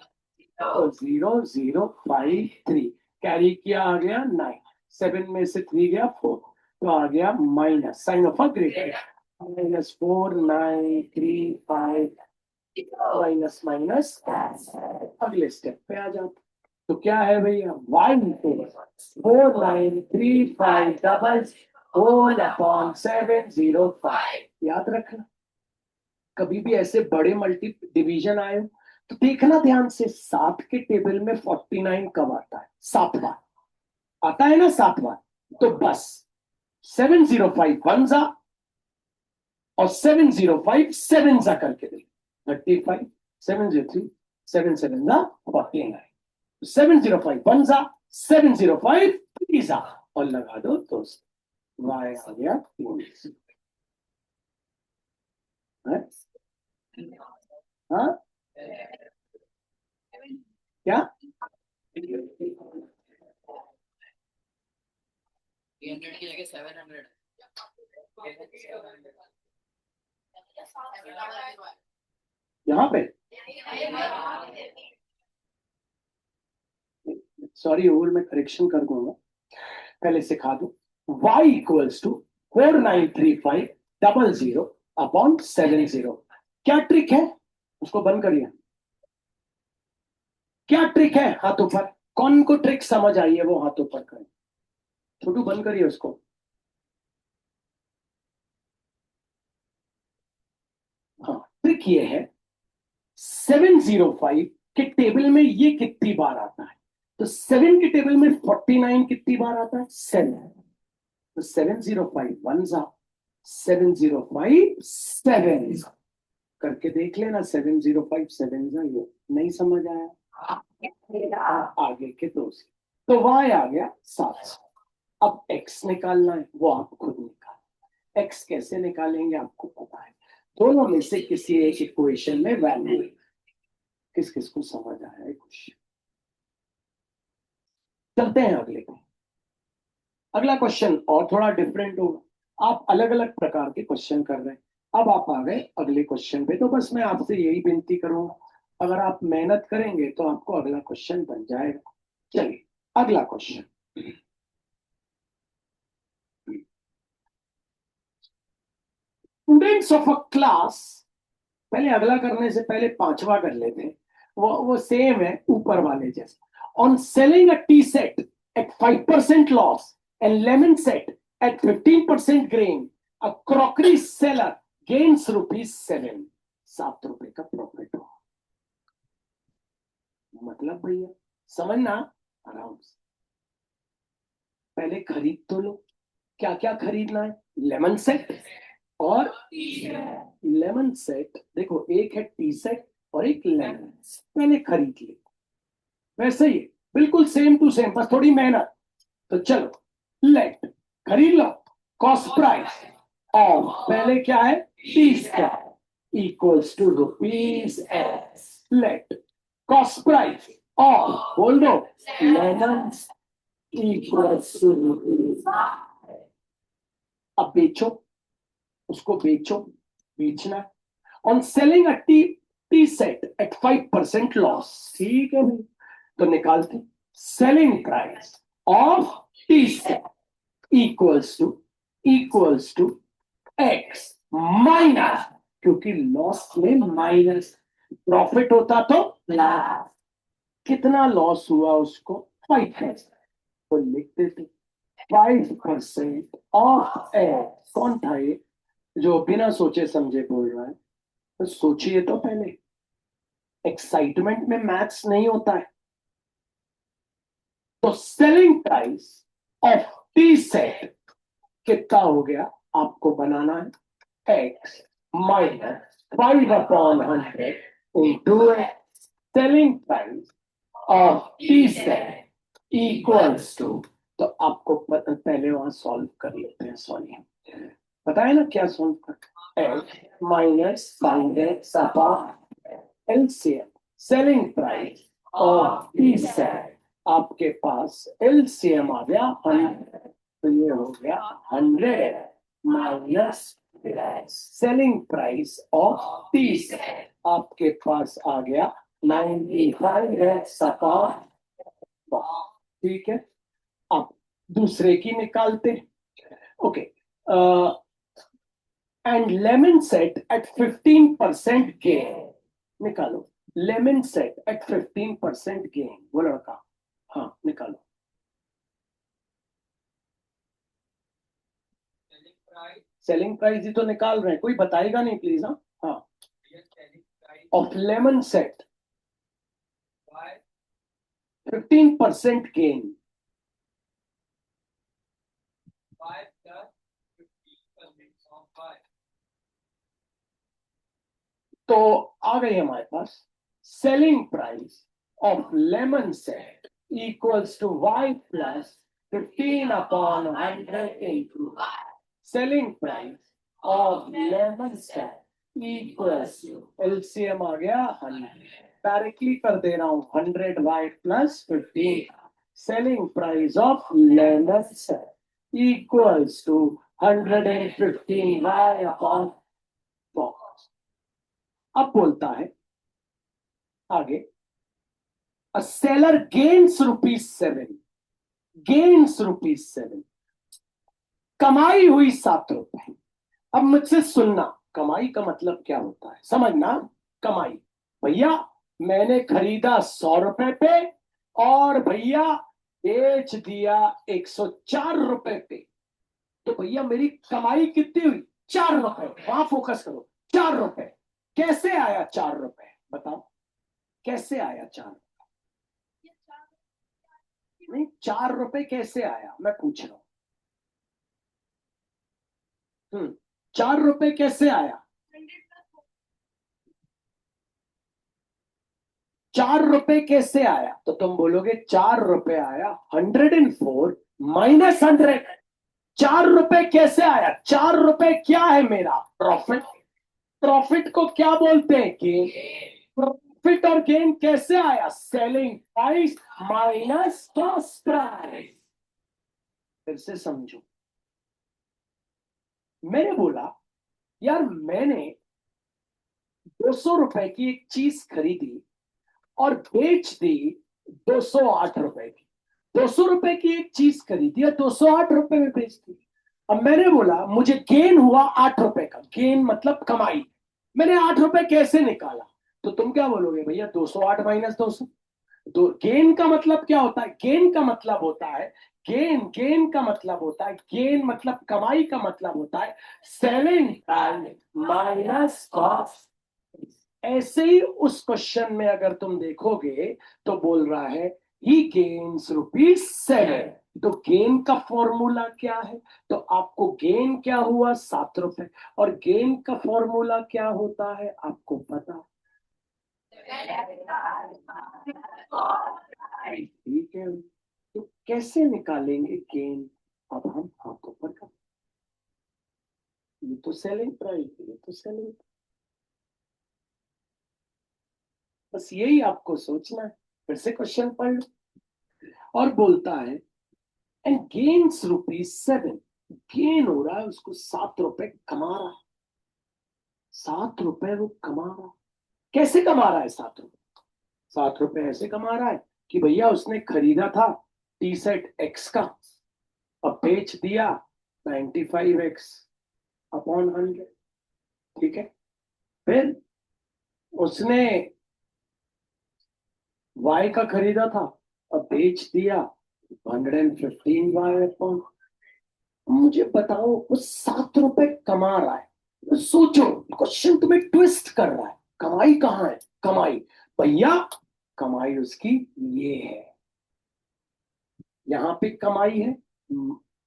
0 0 5 3 कैरी किया आ गया 9, 7 में से 3 गया 4 तो आ गया minus sign of a greater minus 4 9 3 5 minus minus अगले स्टेप पे आ जाते, तो क्या है भैया y equals 4935 double whole upon 705। याद रखना कभी भी ऐसे बड़े मल्टी डिवीजन आए तो देखना ध्यान से 7 के टेबल में 49 कब आता है, 7 बार आता है ना, 7 बार, तो बस 705 वन जा और 705 सेवन जा करके दे 35 703 7 7 जा 49 705 वन जा 705 थ्री जा और लगा दो दोस्त वाई आ गया 3। हाँ क्या 300 की जगह 700 यहाँ पे सॉरी ओवर मैं करेक्शन कर दूंगा, पहले सिखा दो y equals to 4935 double zero upon 70। क्या ट्रिक है उसको बंद करिए, क्या ट्रिक है हाथों पर, कौन को ट्रिक समझ आई है वो हाथों पर करें, छोटू बंद करिए उसको। हाँ ट्रिक ये है 705 के टेबल में ये कितनी बार आता है, तो 7 के टेबल में 49 कितनी बार आता है 7, तो 705 वन जा 705 7 करके देख लेना 705 7 जा, ये नहीं समझ आया आगे के दो से, तो y आ गया 7। अब x निकालना है वो आप खुद निकाल, x कैसे निकालेंगे आपको पता है, दोनों में से किसी एक इक्वेशन में वैल्यू, किस किस को समझ आया है कुछ, चलते हैं अगले को। अगला क्वेश्चन और थोड़ा डिफरेंट होगा, आप अलग अलग प्रकार के क्वेश्चन कर रहे हैं। अब आप आ गए अगले क्वेश्चन पे, तो बस मैं आपसे यही विनती करूंगा अगर आप मेहनत करेंगे तो आपको अगला क्वेश्चन बन जाएगा। चलिए अगला question, students of a class, पहले अगला करने से पहले पांचवा कर लेते हैं, वो सेम है ऊपर वाले जैसा। On selling a tea set at 5% loss and lemon set at 15% gain, a crockery seller gains ₹7, 7 रुपए का प्रॉफिट हो। मतलब भैया समझना आराम से, पहले खरीद तो लो, क्या क्या खरीदना है, लेमन सेट और लेमन सेट, देखो एक है टी सेट और एक लेमन, मैंने खरीद ली, वैसे ही बिल्कुल सेम टू सेम, बस थोड़ी मेहनत, तो चलो लेट खरीद लो, कॉस्ट प्राइस और पहले क्या है tea set equals to ₹, let cost price और बोल दो लेमन इक्वल्स टू ₹। अब बेचो, उसको बेचो, बेचना on selling a tea set at 5% loss, ठीक है भाई, तो निकालते selling price of tea set equals to X minus, क्योंकि लॉस में माइनस, प्रॉफिट होता तो प्लस, कितना लॉस हुआ उसको 5%, तो लिख देते 5% ऑफ एक्स। कौन था ये जो बिना सोचे समझे बोल रहा है? तो सोचिए तो पहले, एक्साइटमेंट में मैथ्स नहीं होता है। तो selling price of tea set कितना हो गया? आपको बनाना है X minus 5/100 into selling price of tea set equals to. तो आपको पहले वहां सॉल्व कर लेते हैं। सॉरी, पता है ना क्या सॉल्व कर? X minus 5x upon LCM selling price of tea set. आपके पास एलसीएम आ गया 100, तो ये हो गया 100 minus selling price of tea set. आपके पास आ गया 95x अपॉन। ठीक है, अब दूसरे की निकालते। Okay, and lemon set at 15% gain निकालो। लेमन सेट एट 15% गेन, वो लड़का। हाँ निकालो। सेलिंग प्राइस ही तो निकाल रहे हैं, कोई बताएगा नहीं प्लीज। हाँ हाँ, ऑफ लेमन सेट 15% गेन। 5 + 15% तो आ गई हमारे पास selling price of lemon set equals to y plus 15/100 into selling price of lemon set equals to LCM आ गया 100। डायरेक्टली कर दे रहा हूं 100y plus 15 selling price of lemon set equals to 115y upon. अब बोलता है आगे, अ सेलर गेन्स ₹7, गेन्स ₹7, कमाई हुई ₹7। अब मुझसे सुनना, कमाई का मतलब क्या होता है समझना। कमाई, भैया मैंने खरीदा ₹100 पे और भैया बेच दिया ₹104 पे, तो भैया मेरी कमाई कितनी हुई? ₹4। वहां फोकस करो, ₹4। कैसे आया ₹4? बताओ कैसे आया 4? नहीं, ₹4 कैसे आया मैं पूछ रहा हूँ। ₹4 कैसे आया? ₹4 कैसे आया? तो तुम बोलोगे ₹4 आया 104 माइनस 100। ₹4 कैसे आया? ₹4 क्या है मेरा? प्रॉफिट। प्रॉफिट को क्या बोलते हैं? गेन। प्रॉफिट और गेन कैसे आया? Selling price minus cost price. फिर से समझो, मैंने बोला यार मैंने ₹200 की एक चीज खरीदी और बेच दी ₹208 की। ₹200 की एक चीज खरीदी और ₹208 में बेच दी। अब मैंने बोला मुझे गेन हुआ ₹8 का। गेन मतलब कमाई। मैंने ₹8 कैसे निकाला? तो तुम क्या बोलोगे? भैया 208 माइनस 200। तो गेन का मतलब क्या होता है? गेन का मतलब होता है, गेन गेन का मतलब होता है, गेन मतलब कमाई का मतलब होता है सेलिंग माइनस कॉस्ट। ऐसे ही उस क्वेश्चन में अगर तुम देखोगे तो बोल रहा है ही गेन्स ₹7। तो गेन का फॉर्मूला क्या है? तो आपको गेन क्या हुआ? ₹7। और गेन का फॉर्मूला क्या होता है आपको पता? ठीक है, तो कैसे निकालेंगे गेन? अब हम हाथों पर कर, ये तो सेलिंग प्राइस, ये तो सेलिंग। बस यही आपको सोचना है। फिर से क्वेश्चन पढ़ लो। और बोलता है एंड गेन्स ₹7। गेन हो रहा है, उसको ₹7 कमा रहा है। ₹7 वो कमा रहा है। कैसे कमा रहा है ₹7? ₹7 ऐसे कमा रहा है कि भैया उसने खरीदा था टी सेट एक्स का, अब बेच दिया 95x अपॉन 100। ठीक है, फिर उसने वाई का खरीदा था, अब बेच दिया 115 y/। मुझे बताओ, वो 7 रुपए कमा रहा है। तो सोचो, क्वेश्चन तुम्हें ट्विस्ट कर रहा है, कमाई कहाँ है? कमाई भैया, कमाई उसकी ये है, यहां पे कमाई है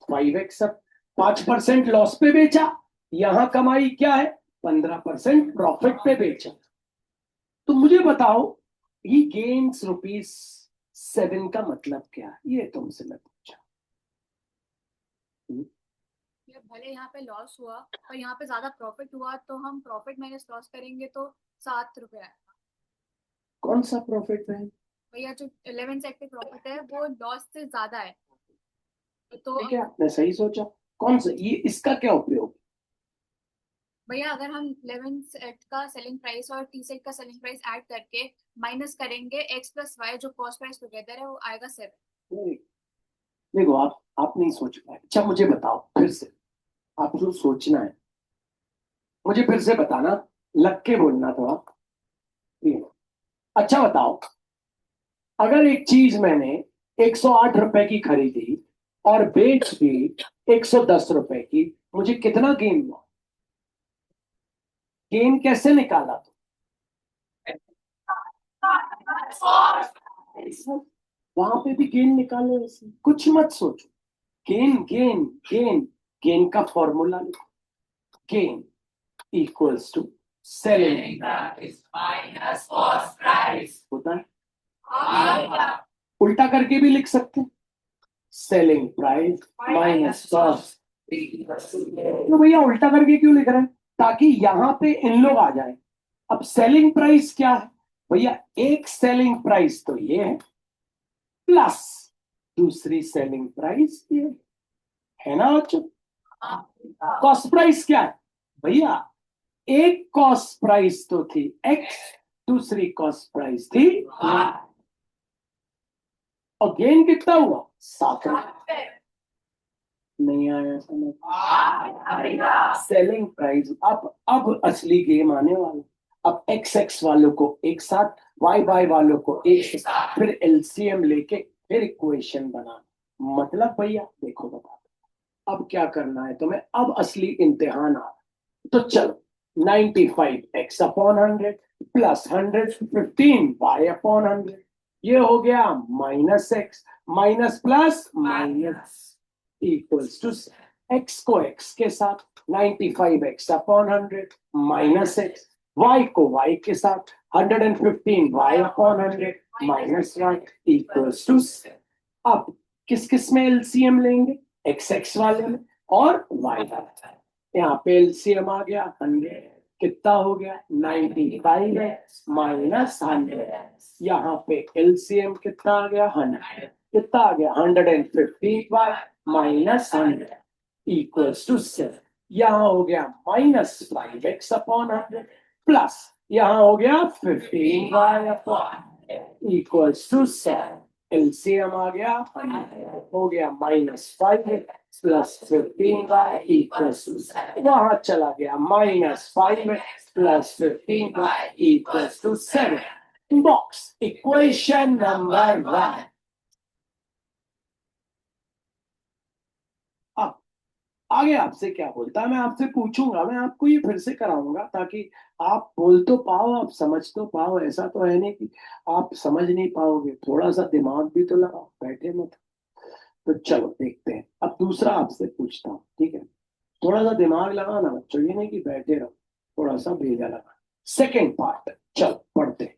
5x। 5% लॉस पे बेचा, यहां कमाई क्या है? 15% प्रॉफिट पे बेचा। तो मुझे बताओ, ही गेन्स ₹7 का मतलब क्या है? ये तुमसे मैं पूछा। ये भले यहाँ पे लॉस हुआ पर यहाँ पे ज्यादा प्रॉफिट हुआ, तो हम प्रॉफिट माइनस लॉस करेंगे तो 7 रुपए आएगा। कौन सा प्रॉफिट है भैया जो 11 सेट पे प्रॉफिट है वो लॉस से ज्यादा है। तो ठीक है, आपने सही सोचा। कौन सा ये, इसका क्या उपयोग? भैया अगर हम 11 सेट का सेलिंग प्राइस और टी सेट का सेलिंग प्राइस ऐड करके माइनस करेंगे एक्स प्लस वाई, जो कॉस्ट प्राइस टुगेदर है वो आएगा 7। नहीं, देखो, आप नहीं सोच पाए। अच्छा मुझे बताओ फिर से, आप जो सोचना है मुझे फिर से बताना, लग के बोलना थोड़ा। ये, अच्छा बताओ, अगर एक चीज मैंने 108 रुपए की खरीदी और बेच दी 110 रुपए की, मुझे कितना गेन हुआ? गेन कैसे निकाला? तो वहां पे भी गेन निकालो, ऐसे कुछ मत सोचो। गेन गेन गेन, गेन का फॉर्मूला लिखो। गेन इक्वल्स टू सेलिंग होता है। उल्टा करके भी लिख सकते हैं, सेलिंग प्राइस माइनस कॉस्ट। तो भैया उल्टा करके क्यों लिख रहे हैं? ताकि यहां पे इन लोग आ जाए। अब सेलिंग प्राइस क्या है भैया? एक सेलिंग प्राइस तो ये है, प्लस दूसरी सेलिंग प्राइस ये है ना बच्चों? कॉस्ट प्राइस क्या है भैया? एक कॉस्ट प्राइस तो थी एक्स, दूसरी कॉस्ट प्राइस थी y। और गेन कितना हुआ? 7। नहीं आया समझ? Selling price. अब असली गेम आने वाला। अब एक्स एक्स वालों को एक साथ, वाई वाई वालों को एक साथ, फिर एलसीएम लेके फिर इक्वेशन बनाना। मतलब भैया देखो, बता अब क्या करना है तुम्हें, अब असली इम्तिहान आ। तो चलो, 95x/100 प्लस 115y/100, ये हो गया -x, minus plus minus equals to x को x के साथ 95x/100 माइनस x, y को y के साथ 115y/100 minus y equals to. अब किस किस में एलसीएम लेंगे? एक्स एक्स वाले में और y वाले। यहाँ पे एलसीएम आ गया 100, कितना हो गया? 95x minus 100। यहाँ पे एलसीएम कितना आ गया? 100। कितना आ गया? 150y minus 100 equals to 7। यहाँ हो गया -5x/100 प्लस यहाँ हो गया 15y/100 इक्वल्स टू 7। एलसीएम आ गया 100, हो गया -5x plus 15y equals to 7। वहां चला गया -5x plus 15y equals to 7। Box equation number 1। अब आगे आपसे क्या बोलता है, मैं आपसे पूछूंगा, मैं आपको ये फिर से कराऊंगा ताकि आप बोल तो पाओ, आप समझ तो पाओ। ऐसा तो है नहीं कि आप समझ नहीं पाओगे, थोड़ा सा दिमाग भी तो लगाओ, बैठे मत। तो चलो देखते हैं, अब दूसरा आपसे पूछता हूँ, ठीक है? थोड़ा सा दिमाग लगाना बच्चों, ये नहीं कि बैठे रहो, थोड़ा सा भेजा लगा। सेकेंड पार्ट, चलो पढ़ते हैं।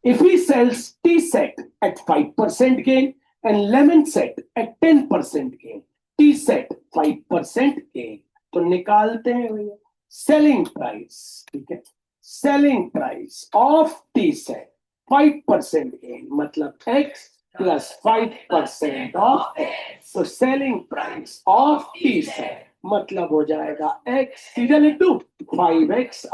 If he sells tea set at 5% gain and lemon set at 10% gain, tea set 5% gain, तो निकालते हैं भैया सेलिंग प्राइस। ठीक है, selling price of tea set 5% gain, मतलब x प्लस 5% ऑफ x। तो selling price of tea set मतलब हो जाएगा x, सीधे लिख दू 5x/,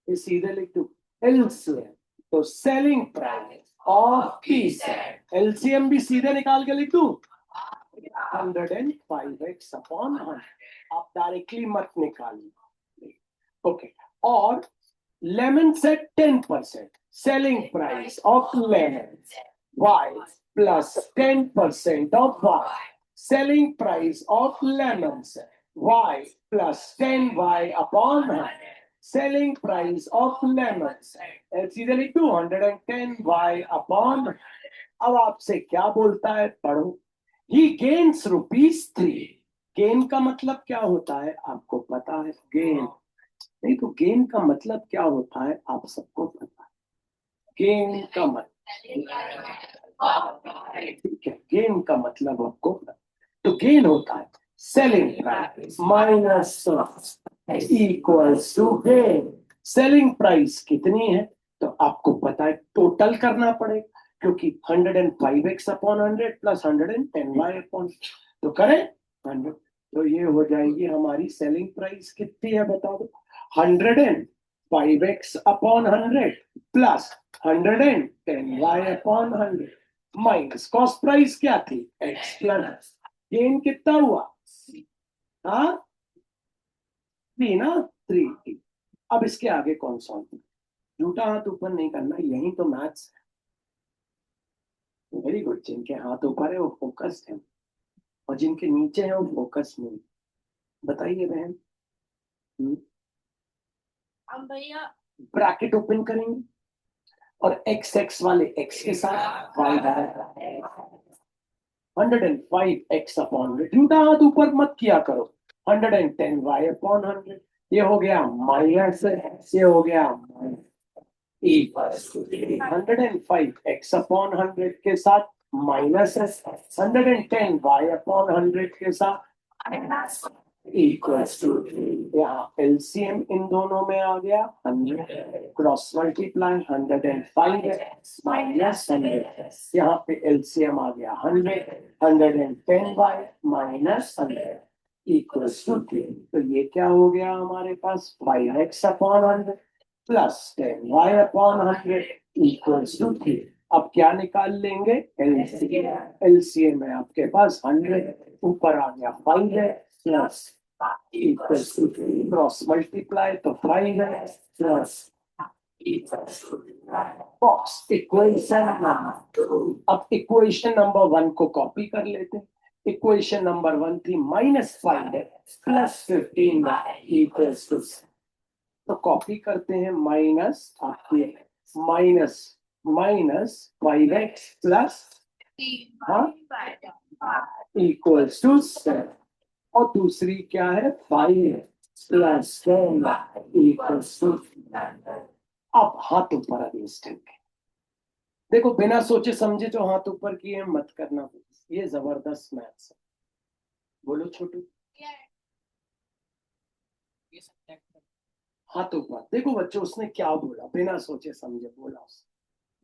सीधे लिख दू एलसीएम। तो selling price of tea set, LCM भी सीधे निकाल के लिख दू 105x/100। आप डायरेक्टली मत निकालिए, ओके। और lemon set 10%, selling price of lemon y plus 10% of y. Selling price of lemons, y plus 10y upon 100. Selling price of lemons, सीधे लिख दूं 110y upon. अब आपसे क्या बोलता है, पढ़ो. He gains ₹3. गेन का मतलब क्या होता है आपको पता है? गेन नहीं तो गेन का मतलब क्या होता है आप सबको पता है. गेन का मतलब, ठीक है, गेन का मतलब आपको पता है. तो गेन होता है selling price minus equals to gain. Selling price कितनी है तो आपको पता है, टोटल करना पड़ेगा क्योंकि 105x upon 100 plus 110y upon. तो करें 100, तो ये हो जाएगी हमारी सेलिंग प्राइस कितनी है बता दो. 105x upon 100 plus 110y upon 100 minus cost price क्या थी x प्लस गेन कितना हुआ. हाँ 3 ना 3. अब इसके आगे कौन सा होता है? झूठा हाथ ऊपर नहीं करना, यही तो मैथ्स. Very good. जिनके हाथ ऊपर है वो फोकस्ड है और जिनके नीचे है वो फोकस नहीं. बताइए बहन. अब भैया ब्रैकेट ओपन करेंगे और एक्स एक्स वाले एक्स के साथ वाई 105x अपॉन 100. झूठा हाथ ऊपर मत किया करो. 110y upon 100. ये हो गया माइनस, ये हो गया 105x अपॉन 100 के साथ माइनस 110y अपॉन 100 के साथ इक्वल्स टू. यहाँ एलसीएम इन दोनों में आ गया 100. Cross multiply 105 minus 100. यहाँ पे एलसीएम आ गया 110y माइनस 100 इक्वल्स टू 3. तो ये क्या हो गया हमारे पास 5x upon 100 plus 10y upon 100 equals to 3. अब क्या निकाल लेंगे एलसीएम. एलसीएम है आपके पास 100, ऊपर आ गया 5 है plus equals to 3. Cross multiply तो 5 है plus equals to box equation number 2. अब इक्वेशन नंबर 1 को कॉपी कर लेते हैं. इक्वेशन नंबर 1 थी -5 है प्लस 15 इक्वल्स टू. तो कॉपी करते हैं माइनस आपके minus minus 5x plus equals to 7. और दूसरी क्या है 5 प्लस 10 इक्वल्स टू. अब हाथ ऊपर अगेंस्ट करके देखो, बिना सोचे समझे जो हाथ ऊपर किए मत करना. ये जबरदस्त मैथ्स है. बोलो छोटू. ये सब हाथ ऊपर देखो बच्चों, उसने क्या बोला बिना सोचे समझे बोला उसने.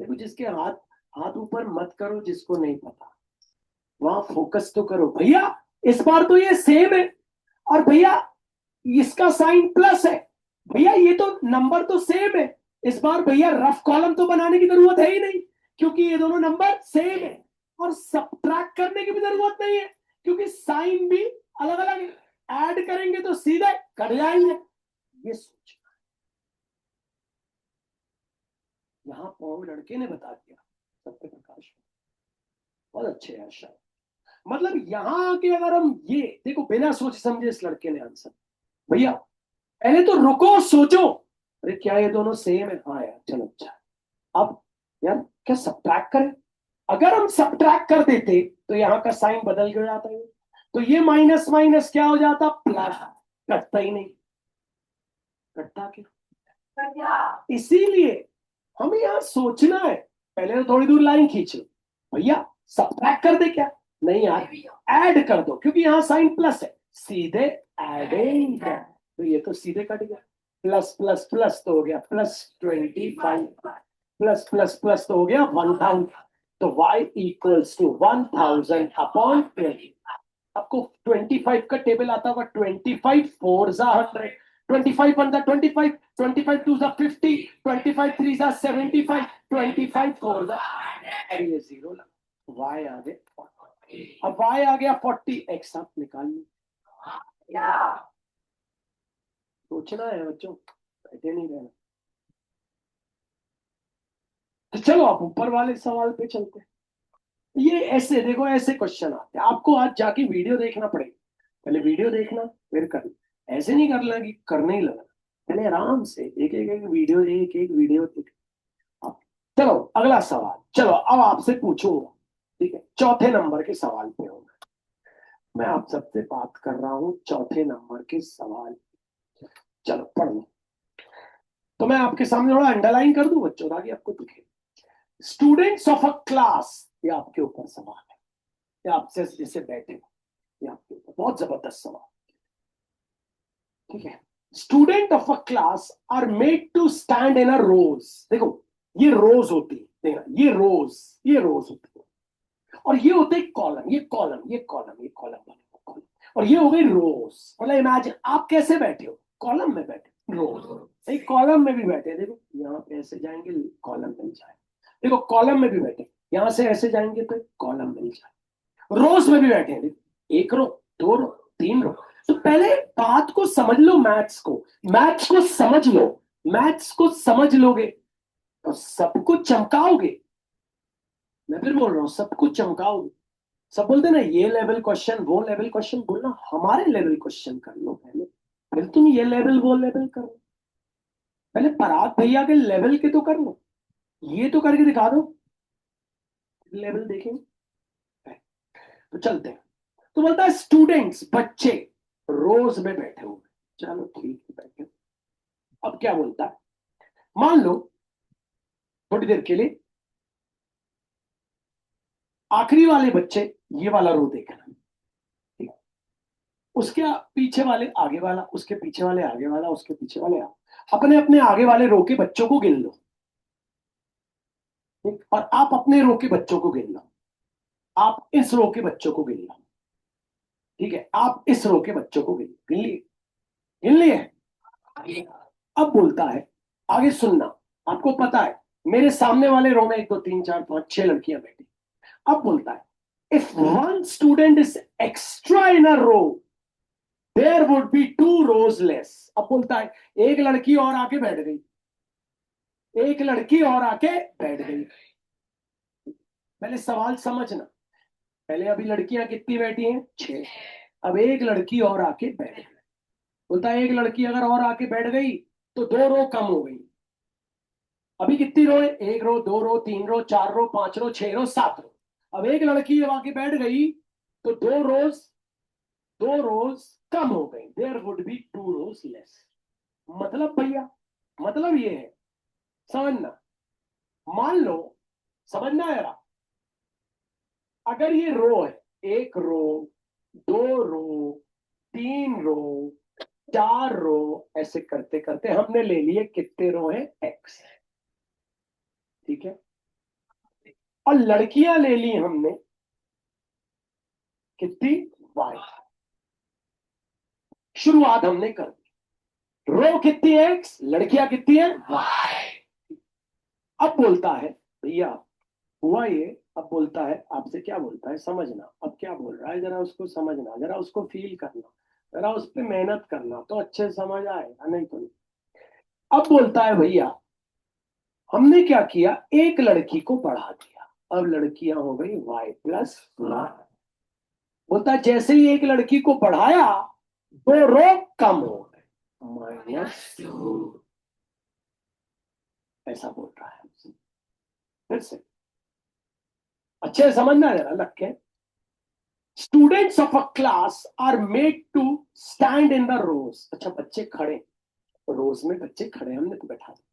देखो जिसके हाथ हाथ ऊपर मत करो, जिसको नहीं पता वहां फोकस तो करो. भैया इस बार तो ये सेम है और भैया इसका साइन प्लस है. भैया ये तो नंबर तो सेम है. इस बार भैया रफ कॉलम तो बनाने की जरूरत है ही नहीं क्योंकि ये दोनों नंबर सेम है. और सब्ट्रैक्ट करने की भी जरूरत नहीं है क्योंकि साइन भी अलग अलग. ऐड करेंगे तो सीधे कट जाएंगे. ये सोच यहाँ पौ लड़के ने बता दिया. सत्य प्रकाश बहुत अच्छे हैं शायद. मतलब यहाँ आके अगर हम ये देखो, बिना सोचे समझे इस लड़के ने आंसर. भैया पहले तो रुको सोचो. अरे क्या ये दोनों सेम है? हाँ यार चलो अच्छा. अब यार क्या सब्ट्रैक्ट करें? अगर हम सब्ट्रैक्ट कर देते तो यहाँ का साइन बदल गया जाता है. तो ये माइनस माइनस क्या हो जाता प्लस. कटता ही नहीं. कटता क्यों? इसीलिए हमें यहाँ सोचना है. पहले तो थोड़ी दूर लाइन खींच लो. भैया सब्ट्रैक्ट कर दे क्या? नहीं यार ऐड कर दो क्योंकि यहाँ साइन प्लस है. सीधे एडिंग. तो ये तो सीधे कट गया. प्लस प्लस प्लस तो हो गया +25 प्लस प्लस प्लस तो हो गया 1000. तो y इक्वल्स टू 1000 अपॉन 20. आपको 25 का टेबल आता होगा. 25 4 100, 25 1 25, 25 2 50, 25 3 75, 25 4 अरे ये जीरो लगा. y आ गया. अब y आ गया 40. x आप निकाल लो. सोचना है बच्चों, बैठे नहीं रहना. तो चलो आप ऊपर वाले सवाल पे चलते हैं. ये ऐसे देखो, ऐसे क्वेश्चन आते हैं। आपको आज जाके वीडियो देखना पड़ेगा, पहले वीडियो देखना फिर करना। ऐसे नहीं करना कि करने ही लगना, पहले आराम से एक एक एक वीडियो, एक एक वीडियो देख। अब चलो अगला सवाल, चलो अब आपसे पूछूंगा, ठीक है? चौथे नंबर के सवाल पे हूं मैं आप सबसे बात कर रहा हूं, चौथे नंबर के सवाल। चलो पढ़ लो, तो मैं आपके सामने थोड़ा अंडरलाइन कर दूं बच्चों, ताकि आपको दिखे। स्टूडेंट्स ऑफ अ क्लास, ये आपके ऊपर सवाल है, ये आपसे जैसे बैठे हो, ये आपके ऊपर बहुत जबरदस्त सवाल, ठीक है? Student of a class are made to stand in a rows. देखो ये रोज होती है, देखना ये रोज होती है, और ये होते हैं कॉलम, ये कॉलम, ये कॉलम, ये कॉलम बने कॉलम, और ये हो गई रोज। मतलब इमेजिन आप कैसे बैठे हो, कॉलम में बैठे रोज, एक कॉलम में भी बैठे, देखो यहाँ पे ऐसे जाएंगे कॉलम मिल जाए, देखो कॉलम में भी बैठे, यहां से ऐसे जाएंगे तो कॉलम मिल जाए, रोज में भी बैठे हैं, एक रो, दो रो, तीन रो। तो पहले बात को समझ लो, मैथ्स को समझ लो, मैथ्स को समझ लोगे तो सब कुछ चमकाओगे। मैं फिर बोल रहा हूं, सब कुछ चमकाओगे। सब बोलते ना ये लेवल क्वेश्चन, वो लेवल क्वेश्चन, बोलना हमारे लेवल क्वेश्चन कर लो पहले, फिर तुम ये लेवल वो लेवल करो। पहले पराग भैया के लेवल के तो कर लो, ये तो करके दिखा दो, लेवल देखेंगे। तो चलते हैं। तो बोलता है स्टूडेंट्स, बच्चे रोज में बैठे हुए। चलो ठीक है, बैठे। अब क्या बोलता है, मान लो थोड़ी देर के लिए आखिरी वाले बच्चे, ये वाला रो देखना, ठीक है? उसके पीछे वाले आगे वाला, उसके पीछे वाले आगे वाला, उसके पीछे वाले अपने अपने आगे वाले रो के बच्चों को गिन लो, ठीक? और आप अपने रो के बच्चों को गिन लो, आप इस रो के बच्चों को गिन लो, ठीक है? आप इस रो के बच्चों को गिन लिए, गिन लिए। अब बोलता है, आगे सुनना, आपको पता है मेरे सामने वाले रो में 1 2 3 4 5 6 लड़कियां बैठी। अब बोलता है, if one student is extra in a row there would be 2 rows less. अब बोलता है एक लड़की और आके बैठ गई, एक लड़की और आके बैठ गई। पहले सवाल समझना, पहले अभी लड़कियां कितनी बैठी हैं, 6। अब एक लड़की और आके बैठ गई। बोलता है एक लड़की अगर और आके बैठ गई तो 2 रो कम हो गई। अभी कितनी रो है, 1 रो, 2 रो, 3 रो, 4 रो, 5 रो, 6 रो, 7 रो। अब एक लड़की जब आके बैठ गई तो 2 रोज कम हो गई, there would be 2 rows less. मतलब भैया, मतलब ये है, समझना, मान लो, समझना है यार, अगर ये रो है, 1 रो, 2 रो, 3 रो, 4 रो, ऐसे करते करते हमने ले लिए कितने रो है, एक्स, ठीक है? और लड़कियां ले ली हमने कितनी, वाई। शुरुआत हमने कर दी, रो कितनी है एक्स, लड़कियां कितनी है, वाई। अब बोलता है भैया हुआ ये, अब बोलता है आपसे, क्या बोलता है समझना, अब क्या बोल रहा है जरा उसको समझना, जरा उसको फील करना, जरा उस पर मेहनत करना, तो अच्छे से समझ आएगा, नहीं तो नहीं। अब बोलता है भैया हमने क्या किया, एक लड़की को बढ़ा दिया, अब लड़कियां हो गई वाई प्लस वन। बोलता है जैसे ही एक लड़की को बढ़ाया 2 रो कम हो गए, -2। ऐसा बोल रहा है हमसे। फिर से अच्छे से समझना जरा लग के। Students of a class are made to stand in the rows. अच्छा बच्चे खड़े, रोज में बच्चे खड़े, हमने तो बैठा दिया।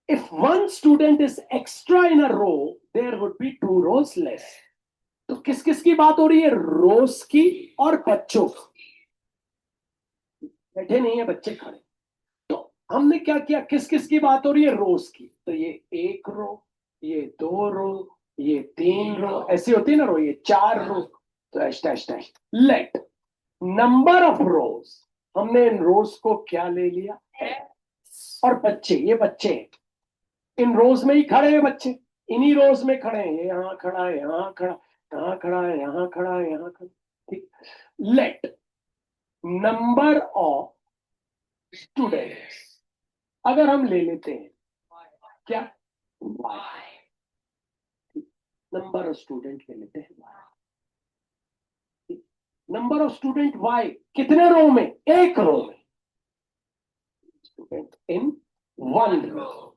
If one student is extra in a row there would be 2 rows less. तो किस किस की बात हो रही है, रोज की और बच्चों की। बैठे नहीं है बच्चे, खड़े। तो हमने क्या किया, किस किस की बात हो रही है, रोज की, तो ये 1 रो, ये 2 रो, ये 3 रो, ऐसी होती है ना रो, ये 4 रो। तो लेट नंबर ऑफ रोज, हमने इन रोज को क्या ले लिया, और बच्चे, ये बच्चे इन रोज में ही खड़े हैं, बच्चे इन्हीं रोज में खड़े हैं, ये यहाँ खड़ा है, यहाँ खड़ा, कहाँ खड़ा है, यहाँ खड़ा है, यहाँ खड़ा, ठीक? लेट नंबर ऑफ स्टूडेंट्स, अगर हम ले लेते हैं क्या, y, नंबर ऑफ स्टूडेंट ले लेते हैं y। Number of student y कितने रो में? एक रो में। स्टूडेंट इन वन रो,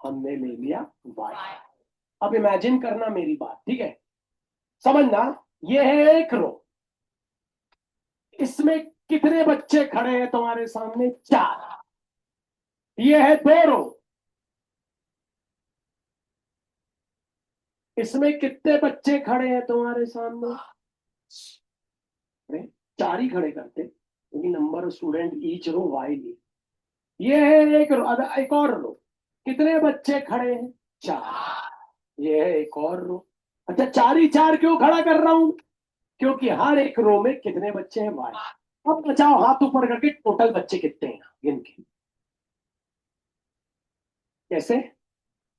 हमने ले लिया y। अब इमेजिन करना मेरी बात, ठीक है, समझना। ये है एक रो, इसमें कितने बच्चे खड़े हैं तुम्हारे सामने? 4। ये है 2 रो, इसमें कितने बच्चे खड़े हैं तुम्हारे सामने? अरे 4 ही खड़े करते, क्योंकि number of student each row y ली। ये है एक रो, एक और रो, कितने बच्चे खड़े हैं? 4। ये है एक और रो। अच्छा 4 ही 4 क्यों खड़ा कर रहा हूं? क्योंकि हर एक रो में कितने बच्चे हैं? y। अब बचाओ हाथ ऊपर करके, टोटल बच्चे कितने हैं गिन के। कैसे?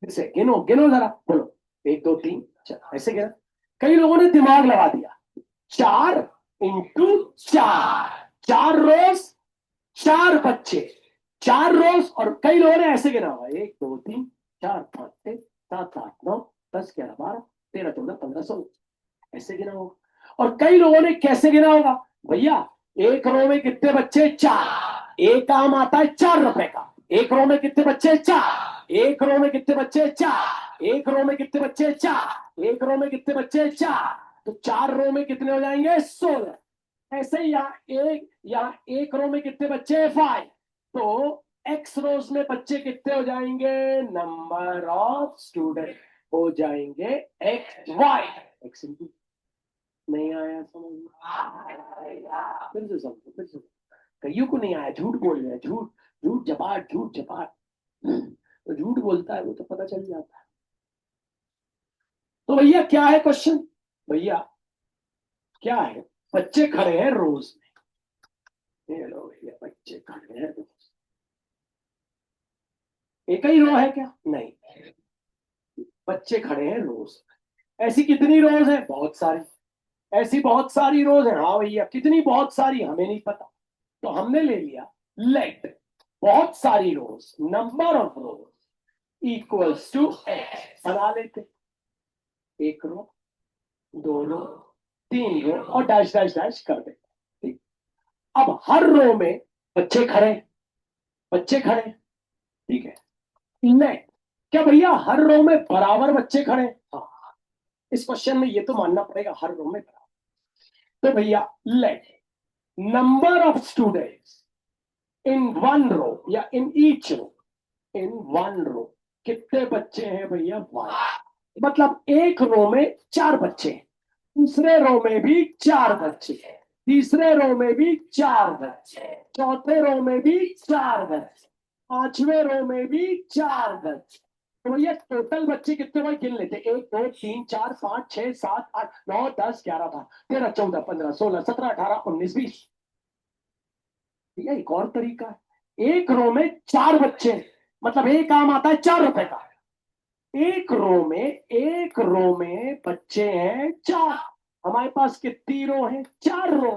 ऐसे गिनो, गिनो जरा, बोलो 1 2 3 4, ऐसे गिना। कई लोगों ने दिमाग लगा दिया, 4 इंटू 4, 4 रोज 4 बच्चे, 4 रोज। और कई लोगों ने ऐसे गिना हुआ, 1 2 3 4 5 6 7 8 9 10 11 12 13 14 15 16, ऐसे गिना होगा। और कई लोगों ने कैसे गिना होगा? भैया एक रो में कितने बच्चे? 4। एक आम आता है 4 रुपए का। एक रो में कितने बच्चे? 4। एक रो में कितने बच्चे? 4। एक रो में कितने बच्चे? 4। एक रो में कितने बच्चे? 4। तो 4 रो में कितने हो जाएंगे? 16। ऐसे ही यहाँ एक रो में कितने बच्चे? 5। तो एक्स रोज में बच्चे कितने हो जाएंगे? नंबर ऑफ स्टूडेंट हो जाएंगे एक्स वाई। एक्स इंटू, नहीं आया समझ में? फिर से समझो, फिर से। कईयों को नहीं आया, झूठ बोल रहे हैं, झूठ झूठ झपाट, झूठ झपाट। तो झूठ बोलता है वो तो पता चल जाता है। तो भैया क्या है क्वेश्चन? भैया क्या है? बच्चे खड़े हैं रोज में। ये लो भैया, बच्चे खड़े हैं रोज। एक ही रो है क्या? नहीं, बच्चे खड़े हैं रोज। ऐसी कितनी रोज है? बहुत सारी। ऐसी बहुत सारी रोज है। हाँ भैया, कितनी बहुत सारी हमें नहीं पता, तो हमने ले लिया लेट बहुत सारी rows, number of rows equals to x. बना लेते, एक रो, 2 रो, 3 रो और डैश डैश डैश कर देते। ठीक। अब हर रो में बच्चे खड़े, बच्चे खड़े, ठीक है। लेट, क्या भैया हर रो में बराबर बच्चे खड़े? हाँ, इस क्वेश्चन में ये तो मानना पड़ेगा हर रो में बराबर। तो भैया let number of students in one row या in each row, in one row कितने बच्चे हैं भैया? 1। मतलब एक रो में 4 बच्चे, दूसरे रो में भी 4 बच्चे, तीसरे रो में भी 4 बच्चे, चौथे रो में भी 4 बच्चे, पांचवें रो में भी 4 बच्चे। तो भैया टोटल बच्चे कितने भाई गिन लेते? 1 2 3 4 5 6 7 8 9 10 11 12 13 14 15 16 17 18 19 20। भैया एक और तरीका है, एक रो में 4 बच्चे, मतलब एक आम आता है 4 रुपए का। एक रो में बच्चे हैं 4। हमारे पास कितनी रो है? 4 रो।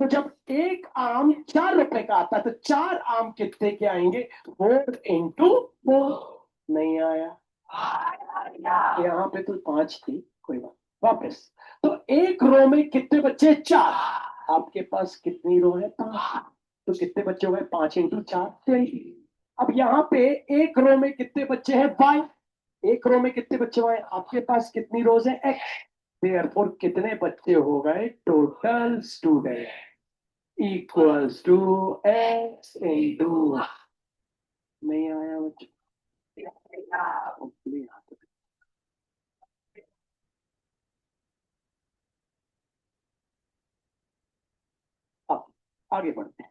तो जब एक आम 4 रुपए का आता है तो 4 आम कितने के आएंगे? 4 इंटू 4। नहीं आया? यहाँ पे तो 5 थी, कोई बात। वापस, तो एक रो में कितने बच्चे? 4। आपके पास कितनी रो है? 5। तो कितने बच्चे हो गए? 5 इंटू 4 20। अब यहाँ पे एक रो में कितने बच्चे हैं? y। एक रो में कितने बच्चे हुए? आपके पास कितनी रोज है? एक्स। देयरफॉर कितने बच्चे हो गए? Total student equals to x into. नहीं आया बच्चों? अब आगे बढ़ते हैं।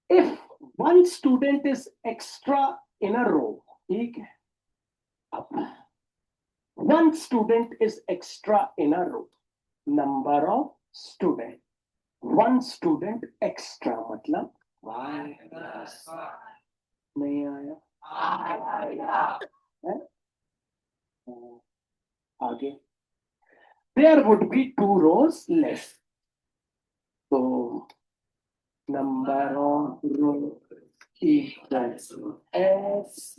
If one student is extra in a row, ठीक है, अब one student is extra in a row, number of student, one student extra मतलब नहीं आया है? आगे there would be 2 rows less, तो number of row equals to S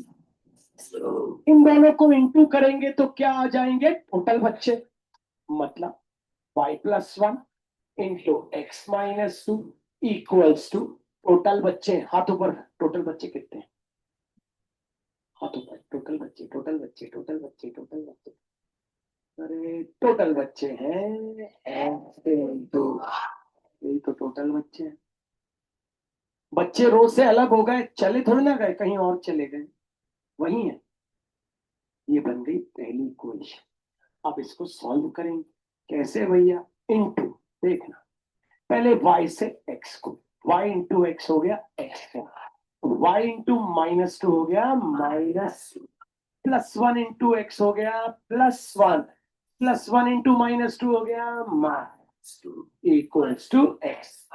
इन दोनों को इंटू करेंगे तो क्या आ जाएंगे टोटल बच्चे, मतलब y+1 into x-2 equals to total बच्चे। हाथों पर टोटल बच्चे कितने हैं? हाथों पर टोटल बच्चे, टोटल बच्चे, टोटल बच्चे, टोटल बच्चे। अरे टोटल बच्चे हैं यही तो टोटल बच्चे हैं। बच्चे रो से अलग हो गए, चले थोड़ी ना गए कहीं और चले गए, वही है। ये बन गई पहली इक्वेशन। अब इसको सॉल्व करेंगे कैसे भैया? इनटू, देखना पहले y से x को, y इंटू एक्स हो गया x, y इंटू -2 हो गया -2, +1 इंटू एक्स हो गया +1, +1 इंटू -2 हो गया -2 equals to x।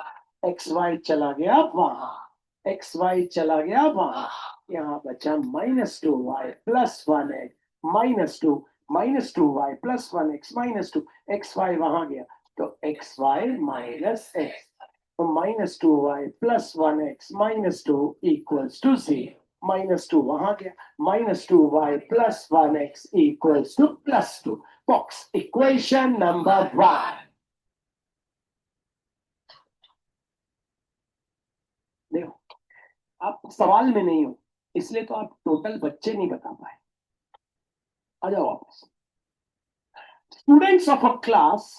X Y चला गया वहां, एक्स वाई चला गया वहां, यहाँ बचा -2y +1 x -2 -2y +1 x -2, x Y वहां गया तो एक्स वाई माइनस एक्स, तो -2y +1 x -2 इक्वल्स टू 0, -2 वहां गया, -2y +1 x equals to +2। Box equation number 1। देखो आप सवाल में नहीं हो, इसलिए तो आप टोटल बच्चे नहीं बता पाए। आ जाओ वापस। Students of a class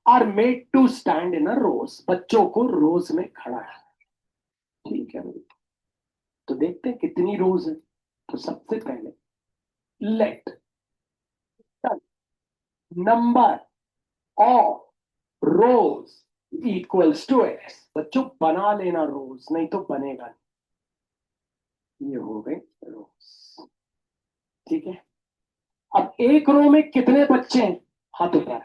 are made to stand in a rows, बच्चों को रोज में खड़ा है। ठीक है भाई, तो देखते हैं कितनी रोज है। तो सबसे पहले let number of rows equals to x. बच्चों बना लेना रोज, नहीं तो बनेगा नहीं। ये हो गए रोज, ठीक है। अब एक रो में कितने बच्चे हैं? हाथ ऊपर।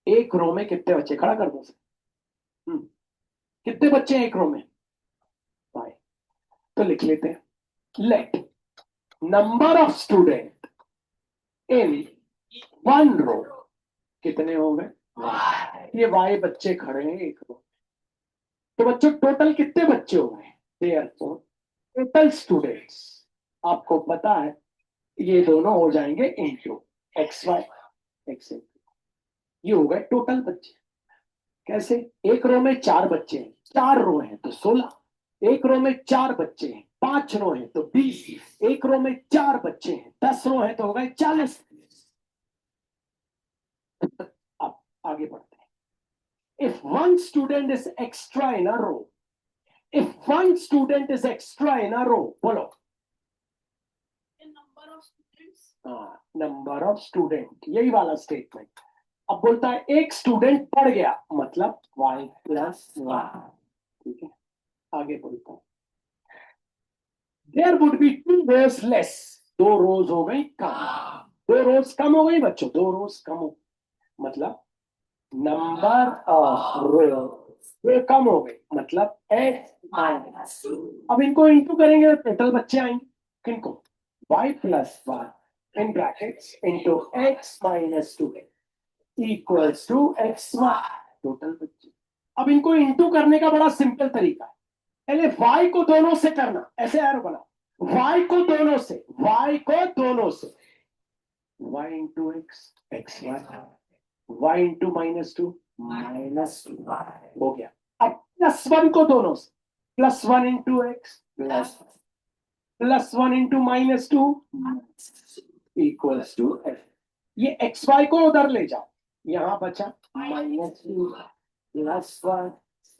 एक रो में कितने बच्चे, खड़ा कर दो सर। कितने बच्चे हैं एक रो में? फाइव। तो लिख लेते हैं let number of student in one row, कितने हो गए? ये वाई बच्चे खड़े हैं एक रो। तो बच्चों टोटल कितने बच्चे हो गए? देयरफॉर टोटल स्टूडेंट्स, आपको पता है ये दोनों हो जाएंगे इंटू एक्स वाई एक्स, ये हो गए टोटल बच्चे। कैसे? एक रो में 4 बच्चे हैं, 4 रो हैं तो 16, एक रो में 4 बच्चे हैं, 5 रो हैं तो 20, एक रो में 4 बच्चे हैं, 10 रो हैं तो हो गए 40। अब आगे बढ़ते हैं। If one student is extra in a row, if one student is extra in a row, बोलो नंबर ऑफ स्टूडेंट, यही वाला स्टेटमेंट। अब बोलता है एक स्टूडेंट पढ़ गया, मतलब y+1, ठीक है। आगे बोलता है there would be 2 rows less, 2 rows हो गई कम, 2 रोज कम हो गई बच्चों, 2 रोज कम हो, मतलब नंबर ऑफ रोज ये कम हो गई, मतलब x-2। अब इनको इंटू करेंगे तो टोटल बच्चे आएंगे, किनको? y+1 in brackets into x-2 equals to x1, total बच्चे। अब इनको इंटू करने का बड़ा सिंपल तरीका है, पहले y को दोनों से करना, ऐसे एरो बना, y को दोनों से, y को दोनों से, y into x x y into -2 -2 हो गया। अब +1 को दोनों से, +1 into x +1 into -2 equals to f। ये एक्स वाई को उधर ले जाओ, यहां बचा -2 +1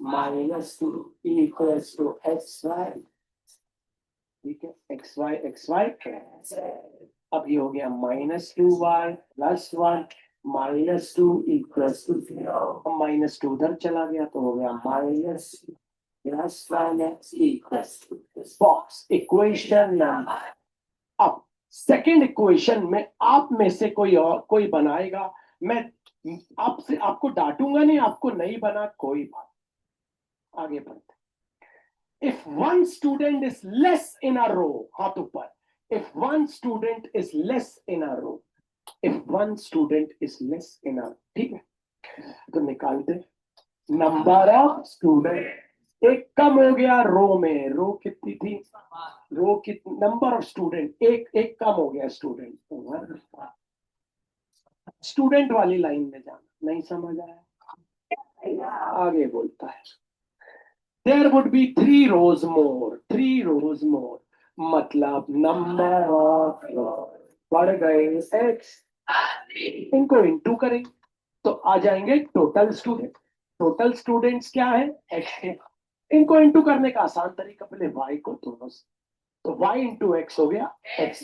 -2 इक्वल्स टू एक्स वाई, ठीक है। एक्स वाई अब ये हो गया -2y +1 -2 इक्वल्स टू 0, -2 उधर चला गया तो हो गया -1x equals to box equation number. अब सेकंड इक्वेशन में आप में से कोई बनाएगा, मैं आपसे आपको डांटूंगा नहीं, आपको नहीं बना कोई बात। आगे बढ़ते, if one student is less in a row, हाथ ऊपर, if one student is less in a row, if one student is less in a, ठीक है। तो निकालते नंबर ऑफ स्टूडेंट, एक कम हो गया रो में, रो कितनी थी रो की नंबर ऑफ स्टूडेंट, एक एक कम हो गया स्टूडेंट, स्टूडेंट वाली लाइन में जाना। नहीं समझ आया, आगे बोलता है there would be 3 rows more, 3 rows more, मतलब नंबर ऑफ बढ़ गए एक्स, इनको इंटू करें तो आ जाएंगे टोटल स्टूडेंट। टोटल स्टूडेंट्स क्या है, एक्स। इनको इंटू करने का आसान तरीका, पहले वाई को दोनों से, तो वाई इंटू एक्स हो गया एक्स,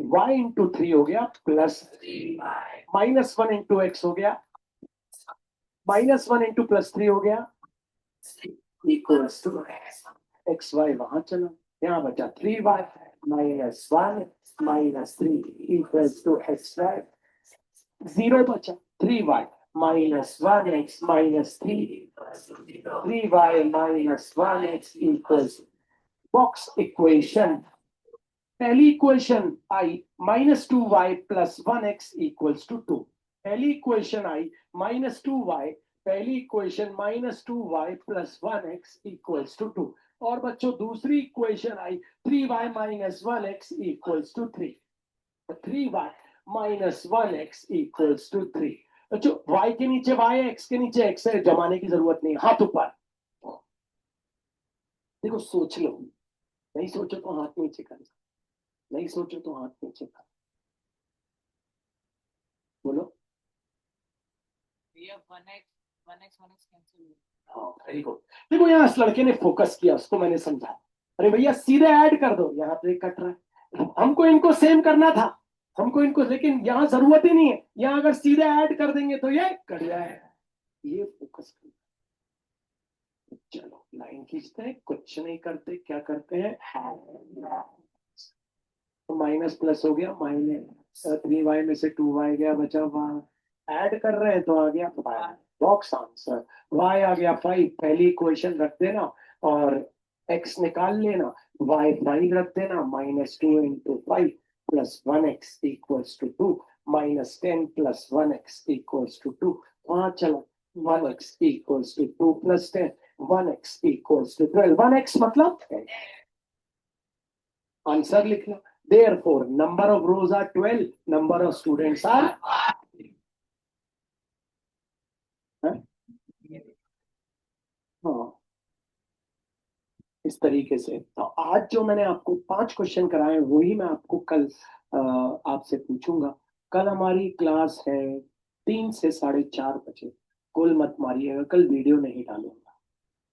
वाई इंटू 3 हो गया प्लस, माइनस 1 इंटू एक्स हो गया, माइनस 1 इंटू प्लस 3 हो गया इक्वल्स टू एक्स वाई, वहां चला, यहाँ बचा 3y minus 1 minus 3 equals to x y, zero बचा, 3y minus 1x minus 3y minus 1x equals, box equation, पहली इक्वेशन आई -2y plus 1x equals to 2, पहली इक्वेशन आई -2y, पहली equation -2y plus 1x equals to 2, और बच्चों दूसरी equation आई 3y minus 1x equals to 3, 3y minus 1x equals to 3। बच्चों y के नीचे y है, x के नीचे x है, जमाने की जरूरत नहीं, हाथ ऊपर, देखो सोच लो, नहीं सोचो तो हाथ नीचे करना, नहीं सोचो तो हाथ नीचे कर, बोलो। भैया 1x कैंसिल हो हाँ वेरी गुड। देखो यहाँ इस लड़के ने फोकस किया, उसको मैंने समझाया, अरे भैया सीधे ऐड कर दो, यहाँ पे कट रहा है, हमको इनको सेम करना था, हमको इनको, लेकिन यहाँ जरूरत ही नहीं है, यहाँ अगर सीधे ऐड कर देंगे तो ये कट जाएगा, ये फोकस करना। चलो लाइन खींचते हैं, कुछ नहीं करते, क्या करते हैं, तो माइनस प्लस हो गया, माइनस 3y में से 2y गया, बचा y, ऐड कर रहे हैं तो आ गया 5, बॉक्स आंसर, y आ गया 5, पहली इक्वेशन रख देना और x निकाल लेना, y 5 रख देना, -2 into 5 plus 1x equals to 2, -10 plus 1x equals to 2, वहां चला, 1x equals to 2 plus 10, 1x equals to 12, 1x मतलब आंसर लिख लो। Therefore, number of rows are 12, number of students are, हाँ इस तरीके से। तो आज जो मैंने आपको 5 क्वेश्चन कराए वही मैं आपको कल आपसे पूछूंगा। कल हमारी क्लास है 3 से 4:30 बजे, गोल मत मारिएगा, कल वीडियो नहीं डालूंगा,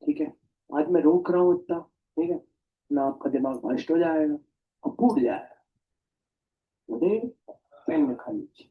ठीक है। आज मैं रोक रहा हूँ इतना, ठीक है ना, आपका दिमाग नष्ट हो जाएगा और फूट जाएगा, पेन में खा लीजिए।